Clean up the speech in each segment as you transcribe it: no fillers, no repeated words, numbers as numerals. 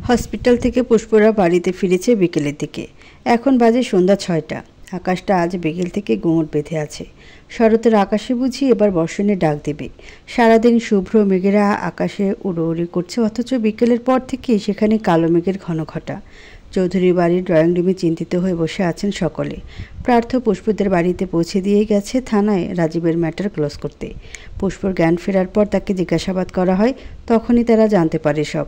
Hospital থেকে পুষ্পরা বাড়িতে ফিরেছে বিকেলের দিকে। এখন বাজে সন্ধ্যা ৬টা। আকাশটা আজ বিকেল থেকে গুমট বেঁধে আছে। শরতের আকাশে বুঝি এবার বর্ষণে ডাক দেবে। সারাদিন শুভ্র মেঘেরা আকাশে উড়োউড়ি করছে, অথচ বিকেলের পর থেকে সেখানে কালো মেঘের ঘন ঘটা। চৌধুরী বাড়ির ড্রয়িং রুমে চিন্তিত হয়ে বসে আছেন সকলে। প্রার্থ পুষ্পদের বাড়িতে পৌঁছে দিয়ে গেছে থানায় রাজীবের ম্যাটার ক্লোজ করতে। পুষ্পর জ্ঞান ফেরার পর তাকে জিজ্ঞাসাবাদ করা হয়, তখনই তারা জানতে পারে সব।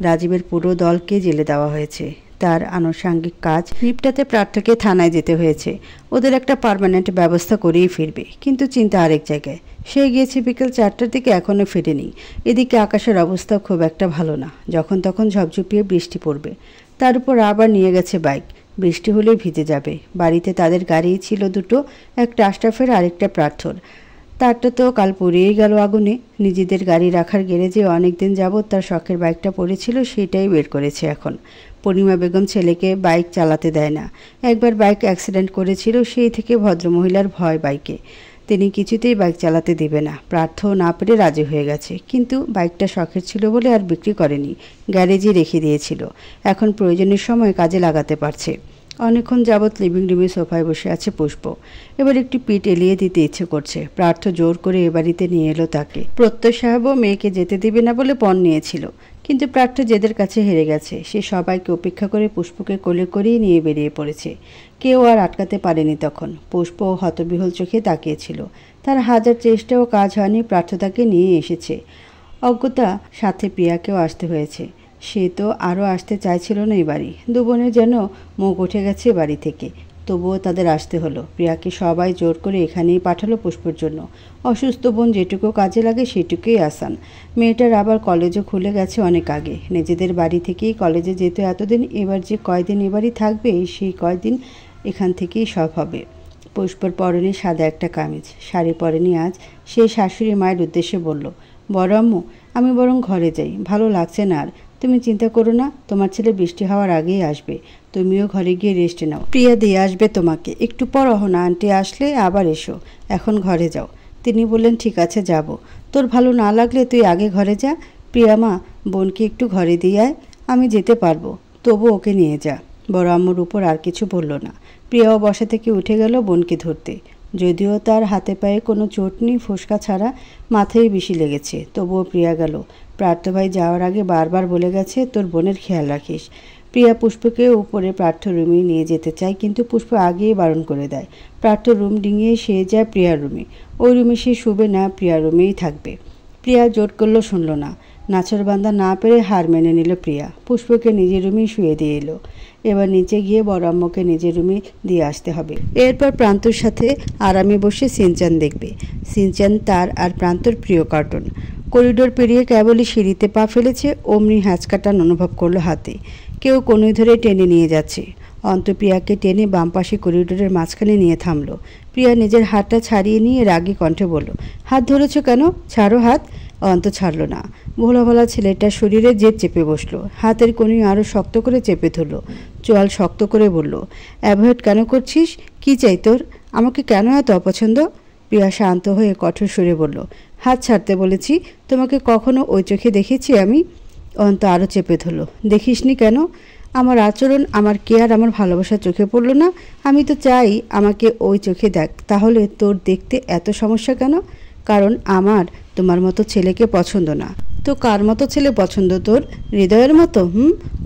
রাজীবের পুরো দলকে জেলে দেওয়া হয়েছে। তার আনুষঙ্গিক কাজ নিপটাতে প্রার্থকে থানায় যেতে হয়েছে। ওদের একটা পার্মানেন্ট ব্যবস্থা করেই ফিরবে, কিন্তু চিন্তা আরেক জায়গায়। সে গিয়েছে বিকেল 4টার দিকে, এখনও ফিরেনি। এদিকে আকাশের অবস্থা খুব একটা ভালো না, যখন তখন ঝপঝপিয়ে বৃষ্টি পড়বে। তার উপর আবার নিয়ে গেছে বাইক, বৃষ্টি হলেই ভিজে যাবে। বাড়িতে তাদের গাড়ি ছিল দুটো, একটা আশরাফের আরেকটা প্রার্থর। তারটা তো কাল পুড়িয়েই গেল আগুনে। নিজেদের গাড়ি রাখার গ্যারেজে অনেকদিন যাবৎ তার শখের বাইকটা পড়েছিল, সেটাই বের করেছে এখন। পূর্ণিমা বেগম ছেলেকে বাইক চালাতে দেয় না। একবার বাইক অ্যাক্সিডেন্ট করেছিল, সেই থেকে ভদ্রমহিলার ভয় বাইকে। তিনি কিছুতেই বাইক চালাতে দেবে না। প্রার্থ না পেরে রাজি হয়ে গেছে, কিন্তু বাইকটা শখের ছিল বলে আর বিক্রি করেনি, গ্যারেজে রেখে দিয়েছিল। এখন প্রয়োজনের সময় কাজে লাগাতে পারছে। অনেকক্ষণ যাবৎ লিভিং রুমে সোফায় বসে আছে পুষ্প। এবার একটি পিঠ এলিয়ে দিতে ইচ্ছে করছে। প্রার্থ জোর করে এ বাড়িতে নিয়ে এলো তাকে। প্রত্যয় সাহেবও মেয়েকে যেতে দিবে না বলে পণ নিয়েছিল, কিন্তু প্রার্থ জেদের কাছে হেরে গেছে। সে সবাইকে উপেক্ষা করে পুষ্পকে কোলে করেই নিয়ে বেরিয়ে পড়েছে। কেউ আর আটকাতে পারেনি তখন। পুষ্প হতবিহ্বল চোখে তাকিয়েছিল। তার হাজার চেষ্টাও কাজ হয়নি, প্রার্থ তাকে নিয়ে এসেছে। অজ্ঞতা সাথে প্রিয়াকেও আসতে হয়েছে। সে তো আরও আসতে চাইছিল না এই বাড়ি। দু বোনের যেন মুখ উঠে গেছে বাড়ি থেকে, তবুও তাদের আসতে হলো। প্রিয়াকে সবাই জোর করে এখানেই পাঠালো পুষ্পর জন্য। অসুস্থ বোন যেটুকু কাজে লাগে সেটুকুই আসান। মেয়েটার আবার কলেজও খুলে গেছে অনেক আগে। নিজেদের বাড়ি থেকেই কলেজে যেত এতদিন, এবার যে কয়দিন এবারই থাকবে সেই কয়দিন এখান থেকেই সব হবে। পুষ্পর পরনে সাদা একটা কামিজ, শাড়ি পরেনি আজ। সে শাশুড়ি মায়ের উদ্দেশ্যে বলল, বড় আম্মু, আমি বরং ঘরে যাই, ভালো লাগছে না আর। তুমি চিন্তা করো না, তোমার ছেলে বৃষ্টি হওয়ার আগেই আসবে। তুমিও ঘরে গিয়ে রেস্ট নাও, প্রিয়া দিয়ে আসবে তোমাকে। একটু পর অহনা আন্টি আসলে আবার এসো, এখন ঘরে যাও। তিনি বললেন, ঠিক আছে যাব। তোর ভালো না লাগলে তুই আগে ঘরে যা। প্রিয়া মা, বোনকে একটু ঘরে দিয়ে আয়। আমি যেতে পারবো, তবু ওকে নিয়ে যা। বড় আম্মুর উপর আর কিছু বলল না। প্রিয়াও বসা থেকে উঠে গেল বোনকে ধরতে। যদিও তার হাতে পায়ে কোনো চোট নেই, ফোসকা ছাড়া মাথায় বেশি লেগেছে, তবুও প্রিয়া গেল। প্রার্থ ভাই যাওয়ার আগে বারবার বলে গেছে, তোর বোনের খেয়াল রাখিস। প্রিয়া পুষ্পকে উপরে প্রার্থ রুমে নিয়ে যেতে চায়, কিন্তু পুষ্প আগেই বারণ করে দেয়। প্রার্থ রুম ডিঙিয়ে সে যায় প্রিয়ার রুমে। ওই রুমে সে শুবে না, প্রিয়ার রুমেই থাকবে। প্রিয়া জোট করলো, শুনল না। নাছরবান্দা না পেরে হার মেনে নিল প্রিয়া। পুষ্পকে নিজের রুমেই শুয়ে দিয়ে এলো। এবার নিচে গিয়ে বড় আম্মুকে নিজের রুমে দিয়ে আসতে হবে। এরপর প্রান্তর সাথে আরামে বসে সিনচান দেখবে। সিনচান তার আর প্রান্তর প্রিয় কার্টুন। করিডোর পেরিয়ে কেবলই সিঁড়িতে পা ফেলেছে, অমনি হ্যাঁচকাটান অনুভব করলো হাতে। কেউ কোনোই ধরে টেনে নিয়ে যাচ্ছে। প্রিয়াকে টেনে বাম পাশে করিডোরের মাঝখানে নিয়ে থামলো। প্রিয়া নিজের হাতটা ছাড়িয়ে নিয়ে রাগী কণ্ঠে বলল, হাত ধরেছ কেন? ছাড়ো হাত। ছাড়ল না। ভোলা ভোলা ছেলেটার শরীরে জেদ চেপে বসলো। হাতের কনুই আরও শক্ত করে চেপে ধরলো। চোয়াল শক্ত করে বলল, অ্যাভয়েড কেন করছিস? কি চাই তোর? আমাকে কেন এত অপছন্দ? প্রিয়া শান্ত হয়ে কঠোর সুরে বলল, হাত ছাড়তে বলেছি। তোমাকে কখনো ওই চোখে দেখেছি আমি? আরও চেপে ধরল। দেখিসনি কেন? আমার আচরণ, আমার কেয়ার, আমার ভালোবাসা চোখে পড়ল না? আমি তো চাই আমাকে ওই চোখে দেখ। তাহলে তোর দেখতে এত সমস্যা কেন? কারণ আমার তোমার মতো ছেলেকে পছন্দ না। তো কার মতো ছেলে পছন্দ তোর? হৃদয়ের মতো?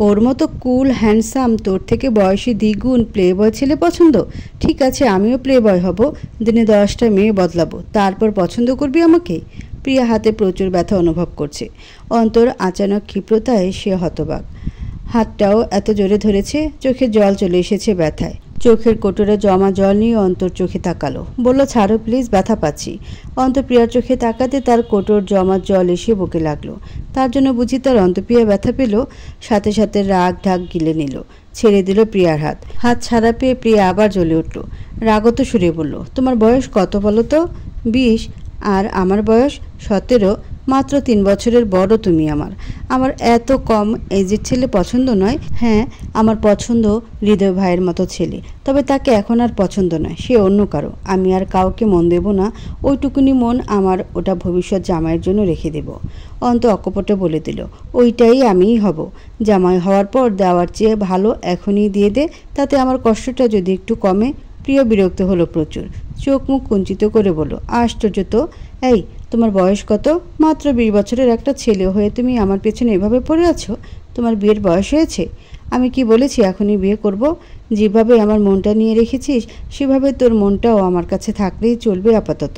ওর মতো কুল হ্যান্ডসাম, তোর থেকে বয়সী দ্বিগুণ প্লে বয় ছেলে পছন্দ? ঠিক আছে, আমিও প্লে বয় হব, দিনে 10টা মেয়ে বদলাবো, তারপর পছন্দ করবি আমাকে? প্রিয়া হাতে প্রচুর ব্যথা অনুভব করছে। আচানক ক্ষিপ্রতায় সে হতবাক। হাতটাও এত জোরে ধরেছে, চোখে জল চলে এসেছে ব্যথায়। চোখের কোটরে জমা জল নিয়ে চোখে তাকালো। বলল, ছাড়ো প্লিজ, ব্যথা পাচ্ছি। প্রিয়ার চোখে তাকাতে তার কোটর জমা জল এসে বুকে লাগলো। তার জন্য বুঝি তার প্রিয়া ব্যথা পেল। সাথে সাথে রাগ ঢাক গিলে নিল। ছেড়ে দিল প্রিয়ার হাত। হাত ছাড়া পেয়ে প্রিয়া আবার জ্বলে উঠল। রাগত সুরে বলল, তোমার বয়স কত বলো তো? 20, আর আমার বয়স 17। মাত্র 3 বছরের বড় তুমি আমার এত কম এজের ছেলে পছন্দ নয়। হ্যাঁ, আমার পছন্দ হৃদয় ভাইয়ের মতো ছেলে, তবে তাকে এখন আর পছন্দ নয়, সে অন্য কারো। আমি আর কাউকে মন দেব না, ওইটুকুনি মন আমার, ওটা ভবিষ্যৎ জামাইয়ের জন্য রেখে দেব। অন্ত অকপটে বলে দিল, ওইটাই আমিই হব। জামাই হওয়ার পর দেওয়ার চেয়ে ভালো এখনই দিয়ে দে, তাতে আমার কষ্টটা যদি একটু কমে। প্রিয় বিরক্ত হলো প্রচুর, চোখ মুখ কুঞ্চিত করে বলল, আশ্চর্য তো। এই, তোমার বয়স কত? মাত্র 20 বছরের একটা ছেলে হয়ে তুমি আমার পেছনে এভাবে পড়ে আছো? তোমার বিয়ের বয়স হয়েছে? আমি কি বলেছি এখনই বিয়ে করব? যেভাবে আমার মনটা নিয়ে রেখেছিস সেভাবে তোর মনটাও আমার কাছে থাকলেই চলবে আপাতত।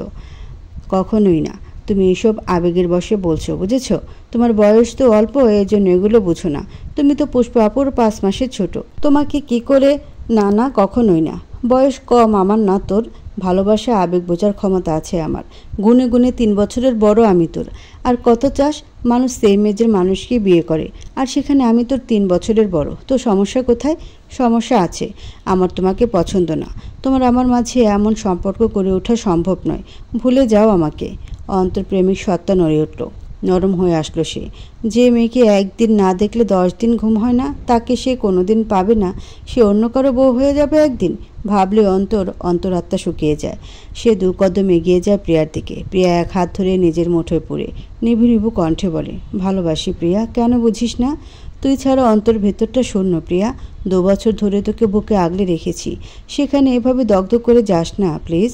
কখনোই না। তুমি এইসব আবেগের বশে বলছো, বুঝেছ? তোমার বয়স তো অল্প, এই জন্য এগুলো বুঝো না। তুমি তো পুষ্প আপুর 5 মাসের ছোট। তোমাকে কি করে? না না, কখনোই না। বয়স কম আমার না তোর। ভালোবাসা আবেগ বোঝার ক্ষমতা আছে আমার। গুনে গুনে 3 বছরের বড় আমি তোর। আর কত চাস? মানুষ সেম এজের মানুষকে বিয়ে করে, আর সেখানে আমি তোর 3 বছরের বড়। তো সমস্যা কোথায়? সমস্যা আছে, আমার তোমাকে পছন্দ না। তোমার আমার মাঝে এমন সম্পর্ক গড়ে ওঠা সম্ভব নয়। ভুলে যাও আমাকে। অন্তর্প্রেমিক সত্তা নড়ে উঠল, নরম হয়ে আসলো সে। যে মেয়েকে একদিন না দেখলে 10 দিন ঘুম হয় না, তাকে সে কোনোদিন পাবে না, সে অন্য কারো বউ হয়ে যাবে একদিন। ভাবলে অন্তরাত্মা শুকিয়ে যায়। সে 2 কদম এগিয়ে যায় প্রিয়ার দিকে। প্রিয়া এক হাত ধরে নিজের মুঠোয় পুরে নিভু নিভু কণ্ঠে বলে, ভালোবাসি প্রিয়া, কেন বুঝিস না? তুই ছাড়া অন্তর ভেতরটা শূন্য প্রিয়া। 2 বছর ধরে তোকে বুকে আগলে রেখেছি, সেখানে এভাবে দগ্ধ করে যাস না প্লিজ।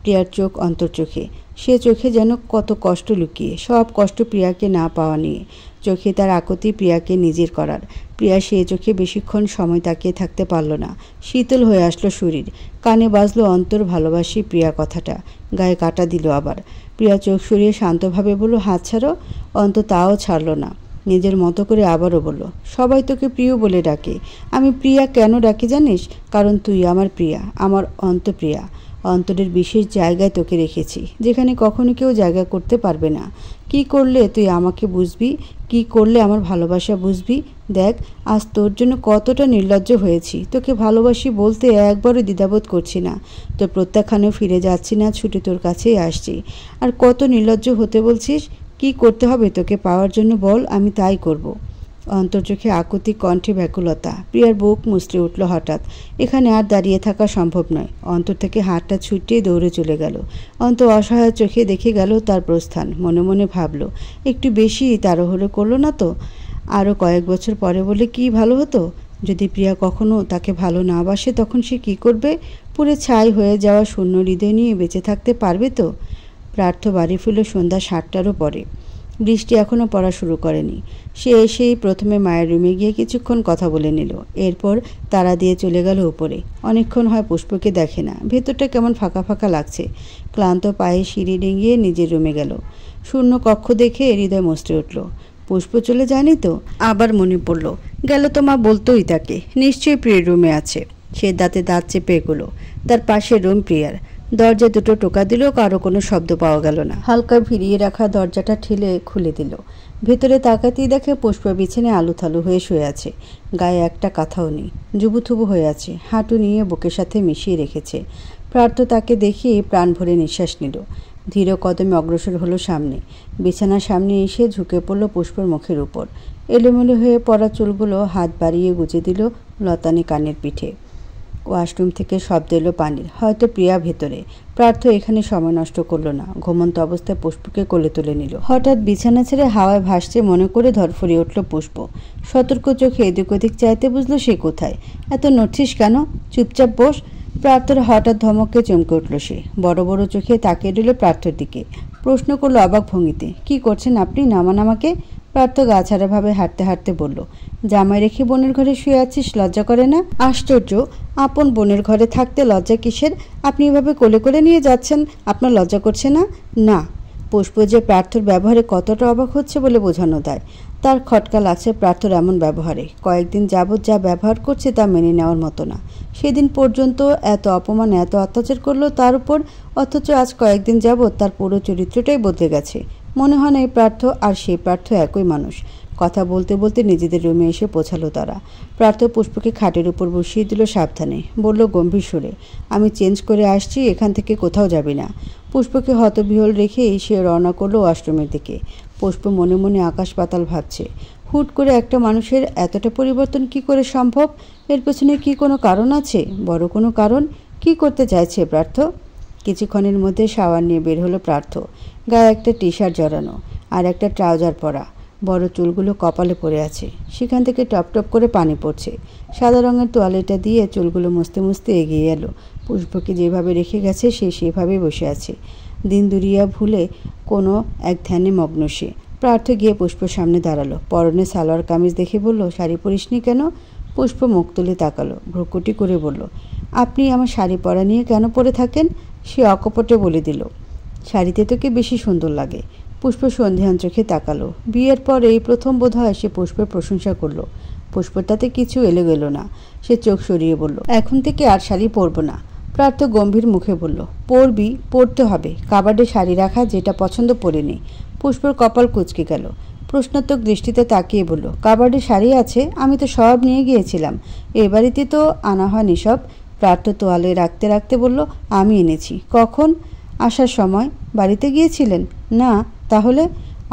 প্রিয়ার চোখ অন্তর চোখে, সে চোখে যেন কত কষ্ট লুকিয়ে, সব কষ্ট প্রিয়াকে না পাওয়া নিয়ে। চোখে তার আকুতি প্রিয়াকে নিজের করার। প্রিয়া সে চোখে বেশিক্ষণ সময় তাকিয়ে থাকতে পারল না। শীতল হয়ে আসলো শরীর। কানে বাজলো অন্তর ভালোবাসি প্রিয়া কথাটা। গায়ে কাটা দিল আবার। প্রিয়া চোখ সরিয়ে শান্তভাবে বলল, হাত ছাড়ো। অন্ত তাও ছাড়ল না। নিজের মতো করে আবারও বলল, সবাই তোকে প্রিয় বলে ডাকে। আমি প্রিয়া কেন ডাকি জানিস? কারণ তুই আমার প্রিয়া, আমার অন্তপ্রিয়া। অন্তরের বিশেষ জায়গায় তোকে রেখেছি, যেখানে কখনো কেউ জায়গা করতে পারবে না। কি করলে তুই আমাকে বুঝবি? কি করলে আমার ভালোবাসা বুঝবি? দেখ, আজ তোর জন্য কতটা নির্লজ্জ হয়েছি। তোকে ভালোবাসি বলতে একবারও দ্বিধাবোধ করছি না। তোর প্রত্যাখ্যানেও ফিরে যাচ্ছি না, ছুটে তোর কাছেই আসছি। আর কত নির্লজ্জ হতে বলছিস? কি করতে হবে তোকে পাওয়ার জন্য বল, আমি তাই করব। অন্তর্চোখে আকুতি, কণ্ঠে ব্যাকুলতা। প্রিয়ার বুক মুচড়ে উঠল হঠাৎ। এখানে আর দাঁড়িয়ে থাকা সম্ভব নয়। অন্তর থেকে হাতটা ছুটিয়ে দৌড়ে চলে গেল। অন্ত অসহায় চোখে দেখে গেল তার প্রস্থান। মনে মনে ভাবল, একটু বেশি তাড়াহুড়ো করলো না তো? আরও কয়েক বছর পরে বলে কি ভালো হতো? যদি প্রিয়া কখনো তাকে ভালো না বাসে, তখন সে কি করবে? পুরে ছাই হয়ে যাওয়া শূন্য হৃদয় নিয়ে বেঁচে থাকতে পারবে তো? প্রার্থ বাড়ি ফিরল সন্ধ্যা 7টারও পরে। বৃষ্টি এখনও পড়া শুরু করেনি। সে এসেই প্রথমে মায়ের রুমে গিয়ে কিছুক্ষণ কথা বলে নিল। এরপর তাড়া দিয়ে চলে গেল উপরে। অনেকক্ষণ হয় পুষ্পকে দেখে না। ভেতরটা কেমন ফাঁকা ফাঁকা লাগছে। ক্লান্ত পায়ে সিঁড়ি ডিঙিয়ে নিজের রুমে গেল। শূন্য কক্ষ দেখে হৃদয় মুচড়ে উঠল। পুষ্প চলে যায়নি তো? আবার মনে পড়ল, গেল তো মা বলতোই তাকে, নিশ্চয়ই প্রিয়ের রুমে আছে। সে দাঁতে দাঁত চেপে এগোলো। তার পাশে রুম প্রিয়ার। দরজা দুটো টোকা দিল, কারো কোনো শব্দ পাওয়া গেল না। হালকা ভিড়িয়ে রাখা দরজাটা ঠেলে খুলে দিল। ভেতরে তাকাতেই দেখে পুষ্প বিছানায় আলুথালু হয়ে শুয়ে আছে। গায়ে একটা কাঁথাও নেই, জুবুথুবু হয়ে আছে। হাঁটু নিয়ে বুকের সাথে মিশিয়ে রেখেছে। প্রার্থ তাকে দেখে প্রাণ ভরে নিঃশ্বাস নিল। ধীর কদমে অগ্রসর হলো সামনে। বিছানার সামনে এসে ঝুঁকে পড়ল পুষ্পর মুখের উপর। এলোমেলো হয়ে পড়া চুলগুলো হাত বাড়িয়ে গুজে দিল লতানি কানের পিঠে। ওয়াশরুম থেকে শব্দ এলো পানির। হয়তো প্রিয়া ভেতরে। প্রার্থ এখানে সময় নষ্ট করলো না। ঘুমন্ত অবস্থায় পুষ্পকে কোলে তুলে নিল। হঠাৎ বিছানা ছেড়ে হাওয়ায় ভাসছে মনে করে ধরফরিয়ে উঠল পুষ্প। সতর্ক চোখে এদিক ওদিক চাইতে বুঝলো সে কোথায়। এত নড়ছিস কেন? চুপচাপ বস। প্রার্থর হঠাৎ ধমকে চমকে উঠল সে। বড় বড় চোখে তাকিয়ে দিল প্রার্থর দিকে। প্রশ্ন করলো অবাক ভঙ্গিতে, কি করছেন আপনি? নামান আমাকে। প্রার্থ গাছাড়াভাবে হাঁটতে হাঁটতে বলল, জামাই রেখে বোনের ঘরে শুয়ে আছিস, লজ্জা করে না? আশ্চর্য, আপন বোনের ঘরে থাকতে লজ্জা কিসের? আপনি এভাবে কোলে করে নিয়ে যাচ্ছেন, আপনার লজ্জা করছে না? না। পুষ্প যে প্রার্থর ব্যবহারে কতটা অবাক হচ্ছে বলে বোঝানো দেয়। তার খটকা লাগছে প্রার্থর এমন ব্যবহারে। কয়েকদিন যাবৎ যা ব্যবহার করছে তা মেনে নেওয়ার মতো না। সেদিন পর্যন্ত এত অপমান, এত অত্যাচার করলো তার উপর, অথচ আজ কয়েকদিন যাবৎ তার পুরো চরিত্রটাই বদলে গেছে। মনে হয় না এই প্রার্থ আর সেই প্রার্থ একই মানুষ। কথা বলতে বলতে নিজেদের রুমে এসে পৌঁছালো তারা। প্রার্থ পুষ্পকে খাটের উপর বসিয়ে দিল সাবধানে, বলল গম্ভীর সুরে, আমি চেঞ্জ করে আসছি, এখান থেকে কোথাও যাবি না। পুষ্পকে হতবিহ্বল রেখে সে রওনা করলো ওয়াশরুমের দিকে। পুষ্প মনে মনে আকাশ পাতাল ভাবছে, হুট করে একটা মানুষের এতটা পরিবর্তন কি করে সম্ভব? এর পেছনে কি কোনো কারণ আছে? বড় কোনো কারণ? কি করতে চাইছে প্রার্থ? কিছুক্ষণের মধ্যে শাওয়ার নিয়ে বের হলো প্রার্থ। গায়ে একটা টি শার্ট জড়ানো আর একটা ট্রাউজার পরা, বড় চুলগুলো কপালে পড়ে আছে, সেখান থেকে টপ টপ করে পানি পড়ছে। সাদা রঙের তোয়ালেটা দিয়ে চুলগুলো মুছতে মুছতে এগিয়ে এলো। পুষ্পকে যেভাবে রেখে গেছে সে সেভাবেই বসে আছে, দিন দুরিয়া ভুলে কোনো এক ধ্যানে মগ্ন সে। প্রার্থ গিয়ে পুষ্পর সামনে দাঁড়ালো। পরনে সালোয়ার কামিজ দেখে বলল, শাড়ি পরিসনি কেন? পুষ্প মুখ তুলে তাকালো, ভ্রুকুটি করে বলল, আপনি আমার শাড়ি পরা নিয়ে কেন পরে থাকেন? সে অকপটে বলে দিল, শাড়িতে তোকে বেশি সুন্দর লাগে। পুষ্প সন্ধিহান চোখে তাকালো। বিয়ের পর এই প্রথম বোধ হয় সে পুষ্পের প্রশংসা করলো। পুষ্পর তাতে কিছু এলো গেল না। সে চোখ সরিয়ে বলল, এখন থেকে আর শাড়ি পরবো না। প্রার্থ গম্ভীর মুখে বলল, পরবি, পরতে হবে। কাবার্ডে শাড়ি রাখা, যেটা পছন্দ পরে নে। পুষ্পর কপাল কুঁচকে গেল। প্রশ্নাত্মক দৃষ্টিতে তাকিয়ে বলল, কাবার্ডে শাড়ি আছে? আমি তো সব নিয়ে গিয়েছিলাম, এ বাড়িতে তো আনা হয়নি সব। প্রার্থ তোয়ালে রাখতে রাখতে বলল, আমি এনেছি। কখন? আসার সময়। বাড়িতে গিয়েছিলেন? না। তাহলে?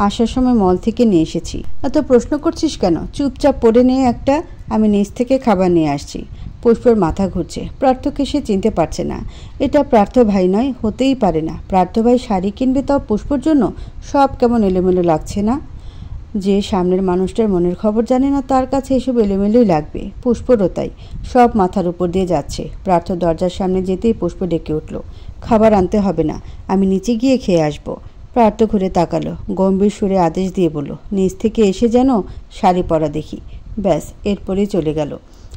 আসার সময় মল থেকে নিয়ে এসেছি। এত প্রশ্ন করছিস কেন? চুপচাপ পড়ে নিয়ে একটা, আমি নিচ থেকে খাবার নিয়ে আসছি। পুষ্পর মাথা ঘুরছে। প্রার্থকে সে চিনতে পারছে না। এটা প্রার্থ ভাই নয়, হতেই পারে না। প্রার্থ ভাই শাড়ি কিনবে তাও পুষ্পর জন্য? সব কেমন এলোমেলো লাগছে না? যে সামনের মানুষটার মনের খবর জানে না তার কাছে এসব এলোমেলোই লাগবে। পুষ্পরও তাই, সব মাথার উপর দিয়ে যাচ্ছে। প্রার্থ দরজার সামনে যেতেই পুষ্প ডেকে উঠল, খাবার আনতে হবে না, আমি নিচে গিয়ে খেয়ে আসবো। প্রার্থ ঘুরে তাকালো, গম্ভীর সুরে আদেশ দিয়ে বলল, নিচ থেকে এসে যেন শাড়ি পরা দেখি। ব্যাস, এরপরেই চলে গেল।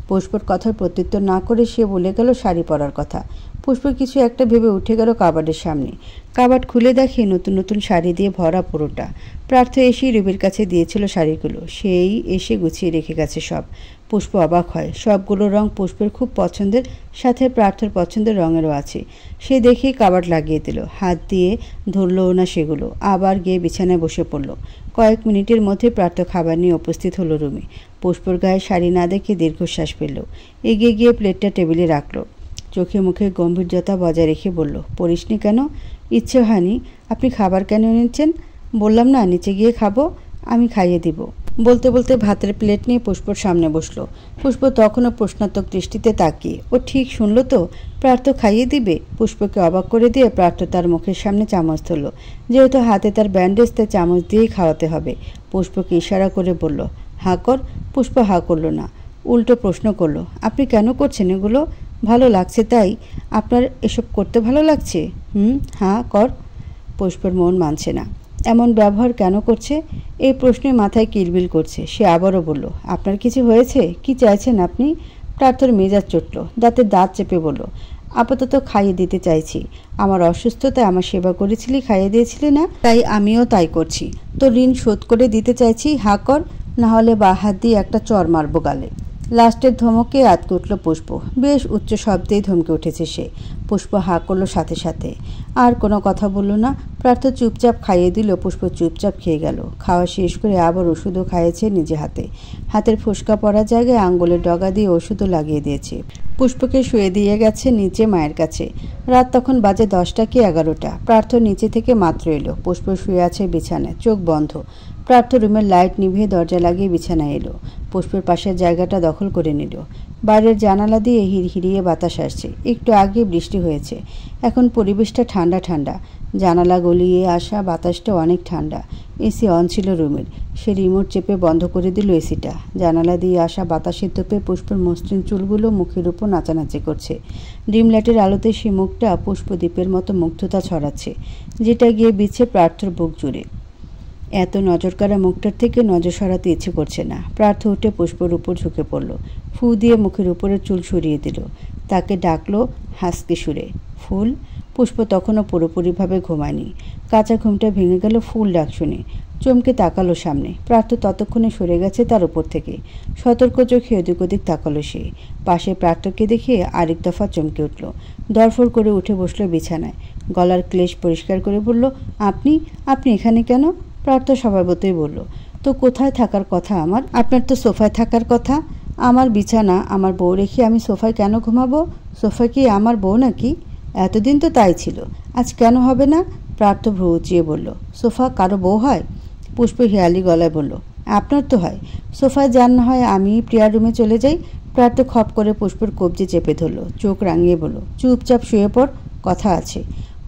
পুষ্পর কথার প্রত্যুত্তর না করে সে বলে গেল শাড়ি পরার কথা। পুষ্প কিছু একটা ভেবে উঠে গেল কাবার্ডের সামনে। কাবার্ড খুলে দেখে নতুন নতুন শাড়ি দিয়ে ভরা পুরোটা। প্রার্থ এসেই রুবির কাছে দিয়েছিল শাড়িগুলো, সেই এসে গুছিয়ে রেখে গেছে সব। পুষ্প অবাক হয়, সবগুলো রং পুষ্পের খুব পছন্দের, সাথে প্রার্থর পছন্দের রঙেরও আছে। সে দেখেই কাবার্ড লাগিয়ে দিল, হাত দিয়ে ধরলও না সেগুলো। আবার গিয়ে বিছানায় বসে পড়ল। কয়েক মিনিটের মধ্যে প্রার্থ খাবার নিয়ে উপস্থিত হলো রুমে। পুষ্পর গায়ে শাড়ি না দেখে দীর্ঘশ্বাস ফেলল। এগিয়ে গিয়ে প্লেটটা টেবিলে রাখল। চোখে মুখে গম্ভীর্যতা বজায় রেখে বলল, পরিসনি কেন? ইচ্ছে হয়নি। আপনি খাবার কেন এনেছেন? বললাম না নিচে গিয়ে খাবো, আমি খাইয়ে দিব। বলতে বলতে ভাতের প্লেট নিয়ে পুষ্পর সামনে বসলো। পুষ্প তখনও প্রশ্নাত্মক দৃষ্টিতে তাকিয়ে। ও ঠিক শুনলো তো? প্রার্থ খাইয়ে দিবে? পুষ্পকে অবাক করে দিয়ে প্রার্থ তার মুখের সামনে চামচ ধরল। যেহেতু হাতে তার ব্যান্ডেজ, তাই চামচ দিয়েই খাওয়াতে হবে। পুষ্পকে ইশারা করে বলল, হাঁ কর। পুষ্প হাঁ করলো না, উল্টো প্রশ্ন করলো, আপনি কেন করছেন এগুলো? ভালো লাগছে তাই? আপনার এসব করতে ভালো লাগছে? হাঁ কর। পুষ্পর মন মানছে না। এমন ব্যবহার কেন করছে? এই প্রশ্নে মাথায় কিলবিল করছে। সে আবারও বলল, আপনার কিছু হয়েছে? কি চাইছেন আপনি? প্রার্থর মেজাজ চটল, দাঁতে দাঁত চেপে বলল, আপাতত খাইয়ে দিতে চাইছি। আমার অসুস্থতায় আমার সেবা করেছিলি, খাইয়ে দিয়েছিলি না, তাই আমিও তাই করছি। তো ঋণ শোধ করে দিতে চাইছি, হাঁ কর, না হলে বা হাত দিয়ে একটা চর মারবো গালে। লাস্টের ধমকে আতকে উঠল পুষ্প। বেশ উচ্চ শব্দেই ধমকে উঠেছে সে। পুষ্প হাঁ করলো সাথে সাথে, আর কোনো কথা বলল না। প্রার্থ চুপচাপ খাইয়ে দিল। পুষ্প চুপচাপ খেয়ে গেল। খাওয়া শেষ করে আবার ওষুধও খাইয়েছে নিজে হাতে। হাতের ফোসকা পড়ার জায়গায় আঙ্গুলের ডগা দিয়ে ওষুধও লাগিয়ে দিয়েছে। পুষ্পকে শুয়ে দিয়ে গেছে নিচে মায়ের কাছে। রাত তখন বাজে 10টা কি 11টা। প্রার্থ নিচে থেকে মাত্র এলো। পুষ্প শুয়ে আছে বিছানায়, চোখ বন্ধ। প্রার্থ রুমের লাইট নিভিয়ে দরজা লাগিয়ে বিছানায় এলো। পুষ্পের পাশের জায়গাটা দখল করে নিল। বাইরের জানালা দিয়ে হিড়হিড়িয়ে বাতাস আসছে। একটু আগে বৃষ্টি হয়েছে। এখন পরিবেশটা ঠান্ডা ঠান্ডা। জানালা গলিয়ে আসা বাতাসটা অনেক ঠান্ডা। এসি অন ছিল রুমের। সে রিমোট চেপে বন্ধ করে দিল এসিটা। জানালা দিয়ে আসা বাতাসের তোপে পুষ্পের মসৃণ চুলগুলো মুখের উপর নাচানাচি করছে। ডিম লাইটের আলোতে সে মুখটা পুষ্পদ্বীপের মতো মুগ্ধতা ছড়াচ্ছে, যেটা গিয়ে বিচ্ছে প্রার্থর বুক জুড়ে। এত নজর কাড়া মুখটার থেকে নজর সরাতে ইচ্ছে করছে না। প্রার্থ উঠে পুষ্পর উপর ঝুঁকে পড়ল। ফু দিয়ে মুখের উপরের চুল সরিয়ে দিল। তাকে ডাকলো হাসকি সুরে, ফুল। পুষ্প তখনও পুরোপুরিভাবে ঘুমায়নি। কাঁচা ঘুমটা ভেঙে গেল ফুল ডাক শুনে। চমকে তাকালো সামনে। প্রার্থ ততক্ষণে সরে গেছে তার উপর থেকে। সতর্ক চোখে এদিক ওদিক তাকালো সে। পাশে প্রার্থকে দেখে আরেক দফা চমকে উঠল। দরফড় করে উঠে বসলো বিছানায়। গলার ক্লেশ পরিষ্কার করে বলল, আপনি আপনি এখানে কেন? প্রার্থ স্বভাবতই বলল। তো কোথায় থাকার কথা আমার? আপনার তো সোফায় থাকার কথা। আমার বিছানা, আমার বউ রেখে আমি সোফায় কেন ঘুমাবো? সোফা কি আমার বউ নাকি? এতদিন তো তাই ছিল, আজ কেন হবে না? প্রার্থ ভ্রু উঁচিয়ে বলল, সোফা কারো বউ হয়? পুষ্প হেয়ালি গলায় বলল, আপনার তো হয়। সোফায় যান না হয় আমি প্রিয়ার রুমে চলে যাই। প্রার্থ খপ করে পুষ্পর কবজি চেপে ধরল, চোখ রাঙিয়ে বলল, চুপচাপ শুয়ে পড়, কথা আছে।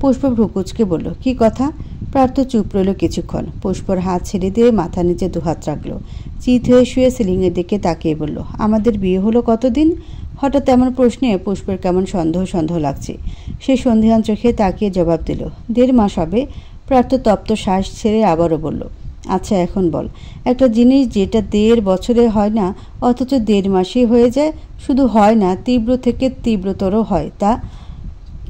পুষ্প ভ্রুকুচকে বলল, কি কথা? প্রার্থ চুপ রইল কিছুক্ষণ। পুষ্পর হাত ছেড়ে দিয়ে মাথা নিচে দুহাত রাখল। চিত হয়ে শুয়ে সিলিংয়ের দিকে তাকিয়ে বলল, আমাদের বিয়ে হলো কতদিন? হঠাৎ এমন প্রশ্নে পুষ্পের কেমন সন্দেহ সন্দেহ লাগছে। সে সন্ধিহান চোখে তাকিয়ে জবাব দিল, 1.5 মাস হবে। প্রার্থ তপ্ত শ্বাস ছেড়ে আবারও বলল, আচ্ছা এখন বল, একটা জিনিস যেটা 1.5 বছরে হয় না অথচ 1.5 মাসেই হয়ে যায়, শুধু হয় না তীব্র থেকে তীব্রতর হয়, তা?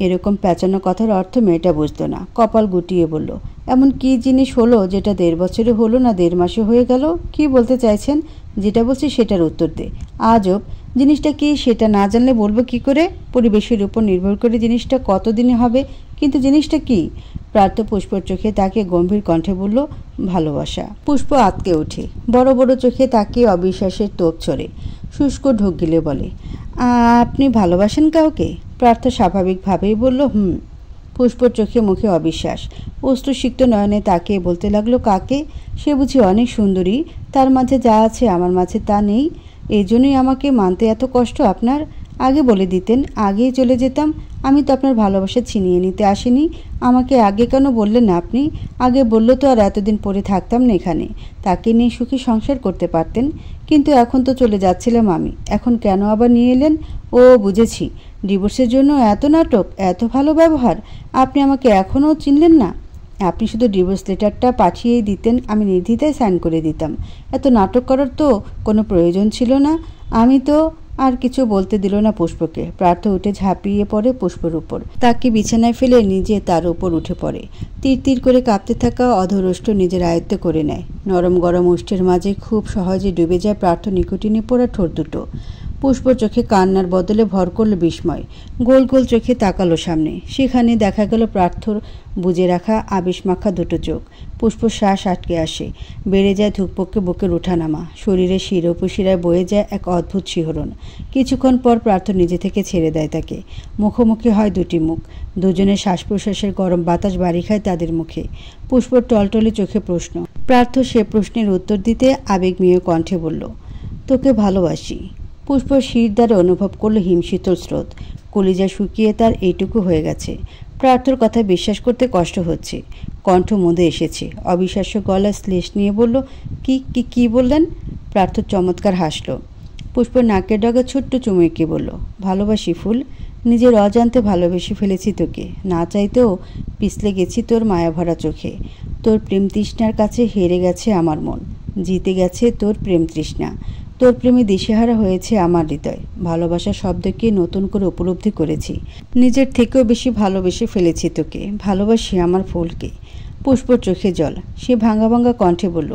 এরকম প্যাঁচানো কথার অর্থ মেয়েটা বুঝতো না। কপাল গুটিয়ে বলল, এমন কি জিনিস হলো যেটা 1.5 বছরে হলো না 1.5 মাসে হয়ে গেল? কি বলতে চাইছেন? যেটা বলছি সেটার উত্তর দে। আজব, জিনিসটা কি সেটা না জানলে বলবো কি করে? পরিবেশের উপর নির্ভর করে জিনিসটা কতদিনে হবে, কিন্তু জিনিসটা কি? প্রার্থ পুষ্পর চোখে তাকিয়ে গম্ভীর কণ্ঠে বলল, ভালোবাসা। পুষ্প আতকে ওঠে, বড় বড় চোখে তাকিয়ে অবিশ্বাসের তোপ ছড়ে। শুষ্ক ঢোক গিলে বলে, আপনি ভালোবাসেন কাউকে? প্রার্থ স্বাভাবিকভাবেই বলল, হুম। পুষ্পর চোখে মুখে অবিশ্বাস, অশ্রুসিক্ত নয়নে তাকিয়ে বলতে লাগলো, কাকে? সে বুঝি অনেক সুন্দরী, তার মাঝে যা আছে আমার মাঝে তা নেই? এই জন্যই আমাকে মানতে এত কষ্ট আপনার? আগে বলে দিতেন, আগেই চলে যেতাম। আমি তো আপনার ভালোবাসা ছিনিয়ে নিতে আসিনি। আমাকে আগে কেন বললেন না আপনি? আগে বললে তো আর এতদিন পরে থাকতাম না এখানে, তাকে নিয়ে সুখী সংসার করতে পারতেন। কিন্তু এখন তো চলে যাচ্ছিলাম আমি, এখন কেন আবার নিয়ে এলেন? ও বুঝেছি, ডিভোর্সের জন্য এত নাটক, এত ভালো ব্যবহার। আপনি আমাকে এখনও চিনলেন না? আপনি শুধু ডিভোর্স লেটারটা পাঠিয়েই দিতেন, আমি নির্দ্বিধায় সাইন করে দিতাম। এত নাটক করার তো কোনো প্রয়োজন ছিল না। আমি তো। আর কিছু বলতে দিল না পুষ্পকে। প্রার্থ উঠে ঝাঁপিয়ে পড়ে পুষ্পর উপর, তাকে বিছানায় ফেলে নিজে তার উপর উঠে পড়ে। তীর তীর করে কাঁপতে থাকা অধরষ্ট নিজের আয়ত্তে করে নেয়। নরম গরম ওষ্ঠের মাঝে খুব সহজে ডুবে যায় প্রার্থ নিকটিনে পড়া ঠোঁট দুটো। পুষ্পর চোখে কান্নার বদলে ভর করল বিস্ময়। গোল গোল চোখে তাকালো সামনে। সেখানে দেখা গেল প্রার্থর বুজে রাখা আবেশমাখা দুটো চোখ। পুষ্প শ্বাস আটকে আসে, বেড়ে যায় ধুকপক্ষে বুকের ওঠানামা, শরীরে শিরোপশিরায় বয়ে যায় এক অদ্ভুত শিহরণ। কিছুক্ষণ পর প্রার্থ নিজে থেকে ছেড়ে দেয় তাকে। মুখোমুখি হয় দুটি মুখ, দুজনের শ্বাস প্রশ্বাসের গরম বাতাস বাড়ি খায় তাদের মুখে। পুষ্পর টলটলে চোখে প্রশ্ন। প্রার্থ সে প্রশ্নের উত্তর দিতে আবেগমীয় কণ্ঠে বলল, তোকে ভালোবাসি। পুষ্প শির দ্বারা অনুভব করল হিমশীতল স্রোত। কলিজা শুকিয়ে তার এইটুকু হয়ে গেছে। প্রার্থর কথা বিশ্বাস করতে কষ্ট হচ্ছে। কণ্ঠ মধ্যে এসেছে। অবিশ্বাস্য গলা শ্লেষ নিয়ে বলল, কি কি কি বললেন? প্রার্থ চমৎকার হাসল। পুষ্প নাকের ডগা ছোট্ট চুমুকে বলল, ভালোবাসি ফুল। নিজের অজান্তে ভালোবেসে ফেলেছি তোকে, না চাইতেও পিছলে গেছি তোর মায়াভরা চোখে। তোর প্রেম তৃষ্ণার কাছে হেরে গেছে আমার মন, জিতে গেছে তোর প্রেম তৃষ্ণা। তোর প্রেমে দিশেহারা হয়েছে আমার হৃদয়। ভালোবাসা শব্দকে নতুন করে উপলব্ধি করেছি। নিজের থেকেও বেশি ভালোবেসে ফেলেছি তোকে। ভালোবাসি আমার ফুলকে। পুষ্পর চোখে জল। সে ভাঙা ভাঙা কণ্ঠে বলল,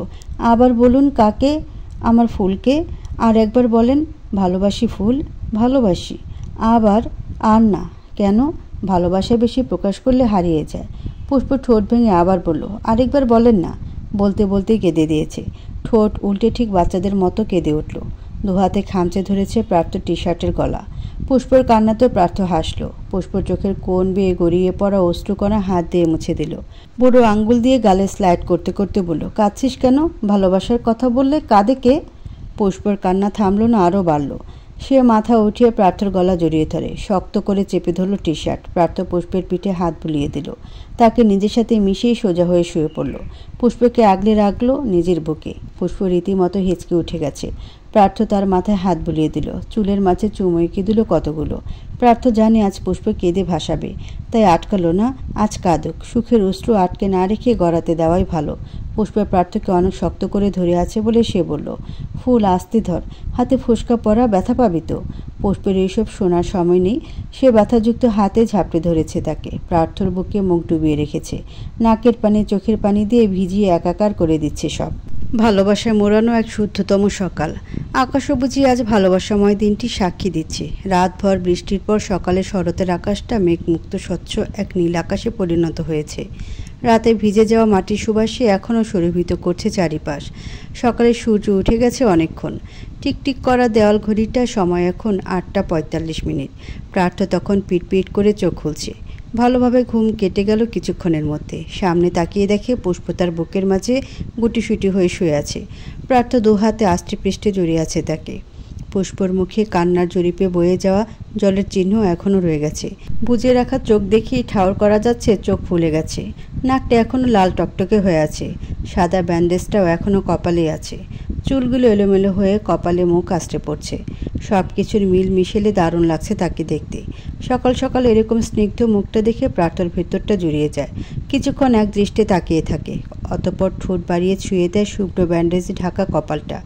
আবার বলুন, কাকে? আমার ফুলকে। আর একবার বলেন, ভালোবাসি ফুল, ভালোবাসি। আবার। আর না। কেন? ভালোবাসা বেশি প্রকাশ করলে হারিয়ে যায়। পুষ্প ঠোঁট ভেঙে আবার বলল, আরেকবার বলেন না। বলতে বলতেই কেঁদে দিয়েছে। ঠোঁট উল্টে ঠিক বাচ্চাদের মতো কেঁদে উঠল। দুহাতে খামচে ধরেছে প্রার্থ টি শার্টের গলা। পুষ্পর কান্নাতেও প্রার্থ হাসল। পুষ্পর চোখের কোণ বেয়ে গড়িয়ে পড়া অশ্রুকণা হাত দিয়ে মুছে দিল। বুড়ো আঙ্গুল দিয়ে গালে স্লাইড করতে করতে বলল, কাঁদছিস কেন? ভালোবাসার কথা বললে কাঁদে কে? পুষ্পর কান্না থামল না, আরও বাড়ল। সে মাথা উঠিয়ে প্রার্থর গলা জড়িয়ে ধরে শক্ত করে চেপে ধরল টি শার্ট। প্রার্থ পুষ্পের পিঠে হাত বুলিয়ে দিল। তাকে নিজের সাথে মিশিয়ে সোজা হয়ে শুয়ে পড়ল। পুষ্পকে আগলে রাখল নিজের বুকে। পুষ্প রীতিমতো হেঁচকে উঠে গেছে। প্রার্থ তার মাথায় হাত বুলিয়ে দিল, চুলের মাঝে চুমুকে দিল কতগুলো। প্রার্থ জানে আজ পুষ্প কেঁদে ভাসাবে, তাই আটকালো না। আজ কাঁদুক, সুখের অশ্রু আটকে না রেখে গড়াতে দেওয়াই ভালো। পুষ্প প্রার্থকে অনেক শক্ত করে ধরে আছে বলে সে বলল, ফুল আস্তে ধর, হাতে ফোসকা পড়া, ব্যথা পাবি তো। পুষ্পের এইসব শোনার সময় নেই। সে ব্যথাযুক্ত হাতে ঝাপটে ধরেছে তাকে। প্রার্থর বুকে মুখ ডুবিয়ে রেখেছে। নাকের পানি চোখের পানি দিয়ে ভিজিয়ে একাকার করে দিচ্ছে সব। ভালোবাসায় মোড়ানো এক শুদ্ধতম সকাল। আকাশও বুঝি আজ ভালোবাসাময় দিনটি সাক্ষী দিচ্ছে। রাতভর বৃষ্টির পর সকালে শরতের আকাশটা মেঘমুক্ত স্বচ্ছ এক নীল আকাশে পরিণত হয়েছে। রাতে ভিজে যাওয়া মাটির সুবাসে এখনও শরীভূত করছে চারিপাশ। সকালে সূর্য উঠে গেছে অনেকক্ষণ। টিকটিক করা দেওয়াল ঘড়িটা সময় এখন 8:45। প্রার্থ তখন পিটপিট করে চোখ খুলছে। ভালোভাবে ঘুম কেটে গেল কিছুক্ষণের মধ্যে। সামনে তাকিয়ে দেখে পুষ্প তার বুকের মাঝে গুটিসুটি হয়ে শুয়ে আছে। প্রার্থ দু হাতে আষ্টে পৃষ্ঠে জড়িয়ে আছে তাকে। পুষ্পর মুখে কান্নার জরিপে বয়ে যাওয়া জলের চিহ্ন এখনও রয়ে গেছে। বুজে রাখা চোখ দেখেই ঠাউর করা যাচ্ছে চোখ ফুলে গেছে। নাকটা এখনও লাল টকটকে হয়ে আছে। সাদা ব্যান্ডেজটাও এখনও কপালেই আছে। চুলগুলো এলোমেলো হয়ে কপালে মুখ আষ্টে পড়ছে। সব কিছুর মিল মিশেলে দারুণ লাগছে তাকে দেখতে। সকাল সকাল এরকম স্নিগ্ধ মুখটা দেখে প্রার্থর ভেতরটা জুড়িয়ে যায়। কিছুক্ষণ এক দৃষ্টে তাকিয়ে থাকে, অতঃপর ঠোঁট বাড়িয়ে ছুঁয়ে দেয় শুভ্র ব্যান্ডেজে ঢাকা কপালটা।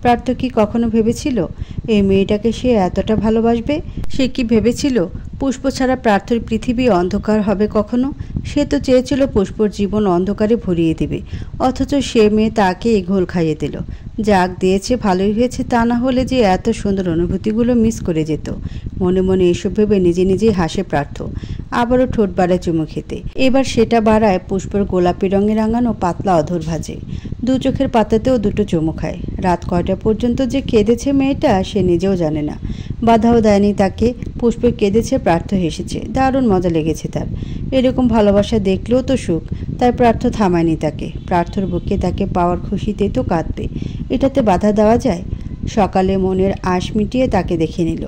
প্রার্থ কি কখনো ভেবেছিল এই মেয়েটাকে সে এতটা ভালোবাসবে? সে কি ভেবেছিল পুষ্প ছাড়া প্রার্থর পৃথিবী অন্ধকার হবে কখনো? সে তো চেয়েছিল পুষ্পর জীবন অন্ধকারে ভরিয়ে দেবে, অথচ সে মেয়ে তাকে এই ঘোল খাইয়ে দিল। যাক দিয়েছে ভালোই হয়েছে, তা না হলে যে এত সুন্দর অনুভূতিগুলো মিস করে যেত। মনে মনে এসব ভেবে নিজে নিজেই হাসে প্রার্থ। আবারও ঠোঁট বাড়ায় চুমু খেতে। এবার সেটা বাড়ায় পুষ্পর গোলাপি রঙে রাঙানো পাতলা অধর ভাজে। দু চোখের পাতাতেও দুটো চুমু খায়। রাত কয়টা পর্যন্ত যে কেঁদেছে মেয়েটা সে নিজেও জানে না। বাধাও দেয়নি তাকে। পুষ্প কেঁদেছে, প্রার্থ হেসেছে। দারুণ মজা লেগেছে তার। এরকম ভালোবাসা দেখলেও তো সুখ, তাই প্রার্থ থামায়নি তাকে। প্রার্থর বুকে তাকে পাওয়ার খুশিতে তো কাঁদবে, এটাতে বাধা দেওয়া যায়? সকালে মনের আশ মিটিয়ে তাকে দেখে নিল।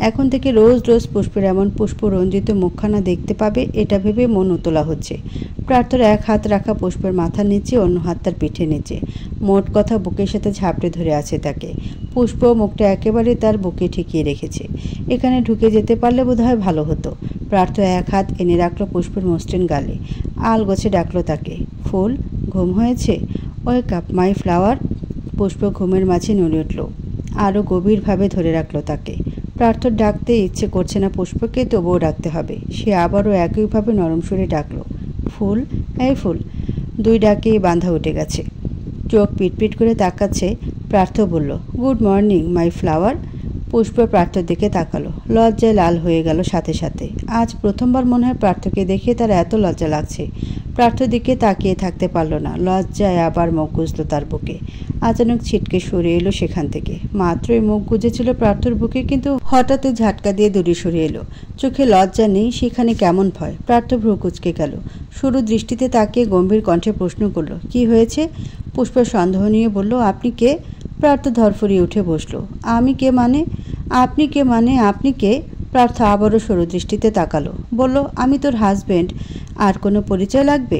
এখন থেকে রোজ রোজ পুষ্পের এমন পুষ্পরঞ্জিত মুখখানা দেখতে পাবে, এটা ভেবে মন উতলা হচ্ছে। প্রার্থর এক হাত রাখা পুষ্পের মাথার নিচে, অন্য হাত তার পিঠে নিচে। মোট কথা বুকের সাথে ঝাপড়ে ধরে আছে তাকে। পুষ্প মুখটা একেবারে তার বুকে ঠেকিয়ে রেখেছে। এখানে ঢুকে যেতে পারলে বোধহয় ভালো হতো। প্রার্থ এক হাত এনে রাখলো পুষ্পের মসৃণ গালে। আলগোছে ডাকলো তাকে, ফুল ঘুম হয়েছে? Wake up my flower. পুষ্প ঘুমের মাঝে নড়ে উঠল, আরও গভীরভাবে ধরে রাখলো তাকে। প্রার্থর ডাকতে ইচ্ছে করছে না পুষ্পকে, তবুও ডাকতে হবে। সে আবারও একইভাবে নরম সুরে ডাকলো, ফুল, এই ফুল। দুই ডাকেই বাঁধা উঠে গেছে। চোখ পিটপিট করে তাকাচ্ছে। প্রার্থ বলল, গুড মর্নিং মাই ফ্লাওয়ার। পুষ্প প্রার্থর দিকে তাকালো। লজ্জায় লাল হয়ে গেল সাথে সাথে। আজ প্রথমবার মনে হয় প্রার্থকে দেখে তার এত লজ্জা লাগছে। প্রার্থর দিকে তাকিয়ে থাকতে পারল না। লজ্জায় আবার মুখ গুজল তার বুকে। আচানক ছিটকে সরে এলো সেখান থেকে। মাত্রই মুখ গুজেছিল প্রার্থর বুকে, কিন্তু হঠাৎ ঝাটকা দিয়ে দূরে সরে এলো। চোখে লজ্জা নেই, সেখানে কেমন ভয়। প্রার্থ ভ্রু কুঁচকে গেল। সরু দৃষ্টিতে তাকিয়ে গম্ভীর কণ্ঠে প্রশ্ন করল, কি হয়েছে? পুষ্প সন্দেহ নিয়ে বলল, আপনি কে? প্রার্থ ধরফরিয়ে উঠে বসল। আমি কে মানে? আপনি কে মানে আপনি কে? প্রার্থ আবারও সরু দৃষ্টিতে তাকালো। বলল, আমি তোর হাজবেন্ড। আর কোনো পরিচয় লাগবে?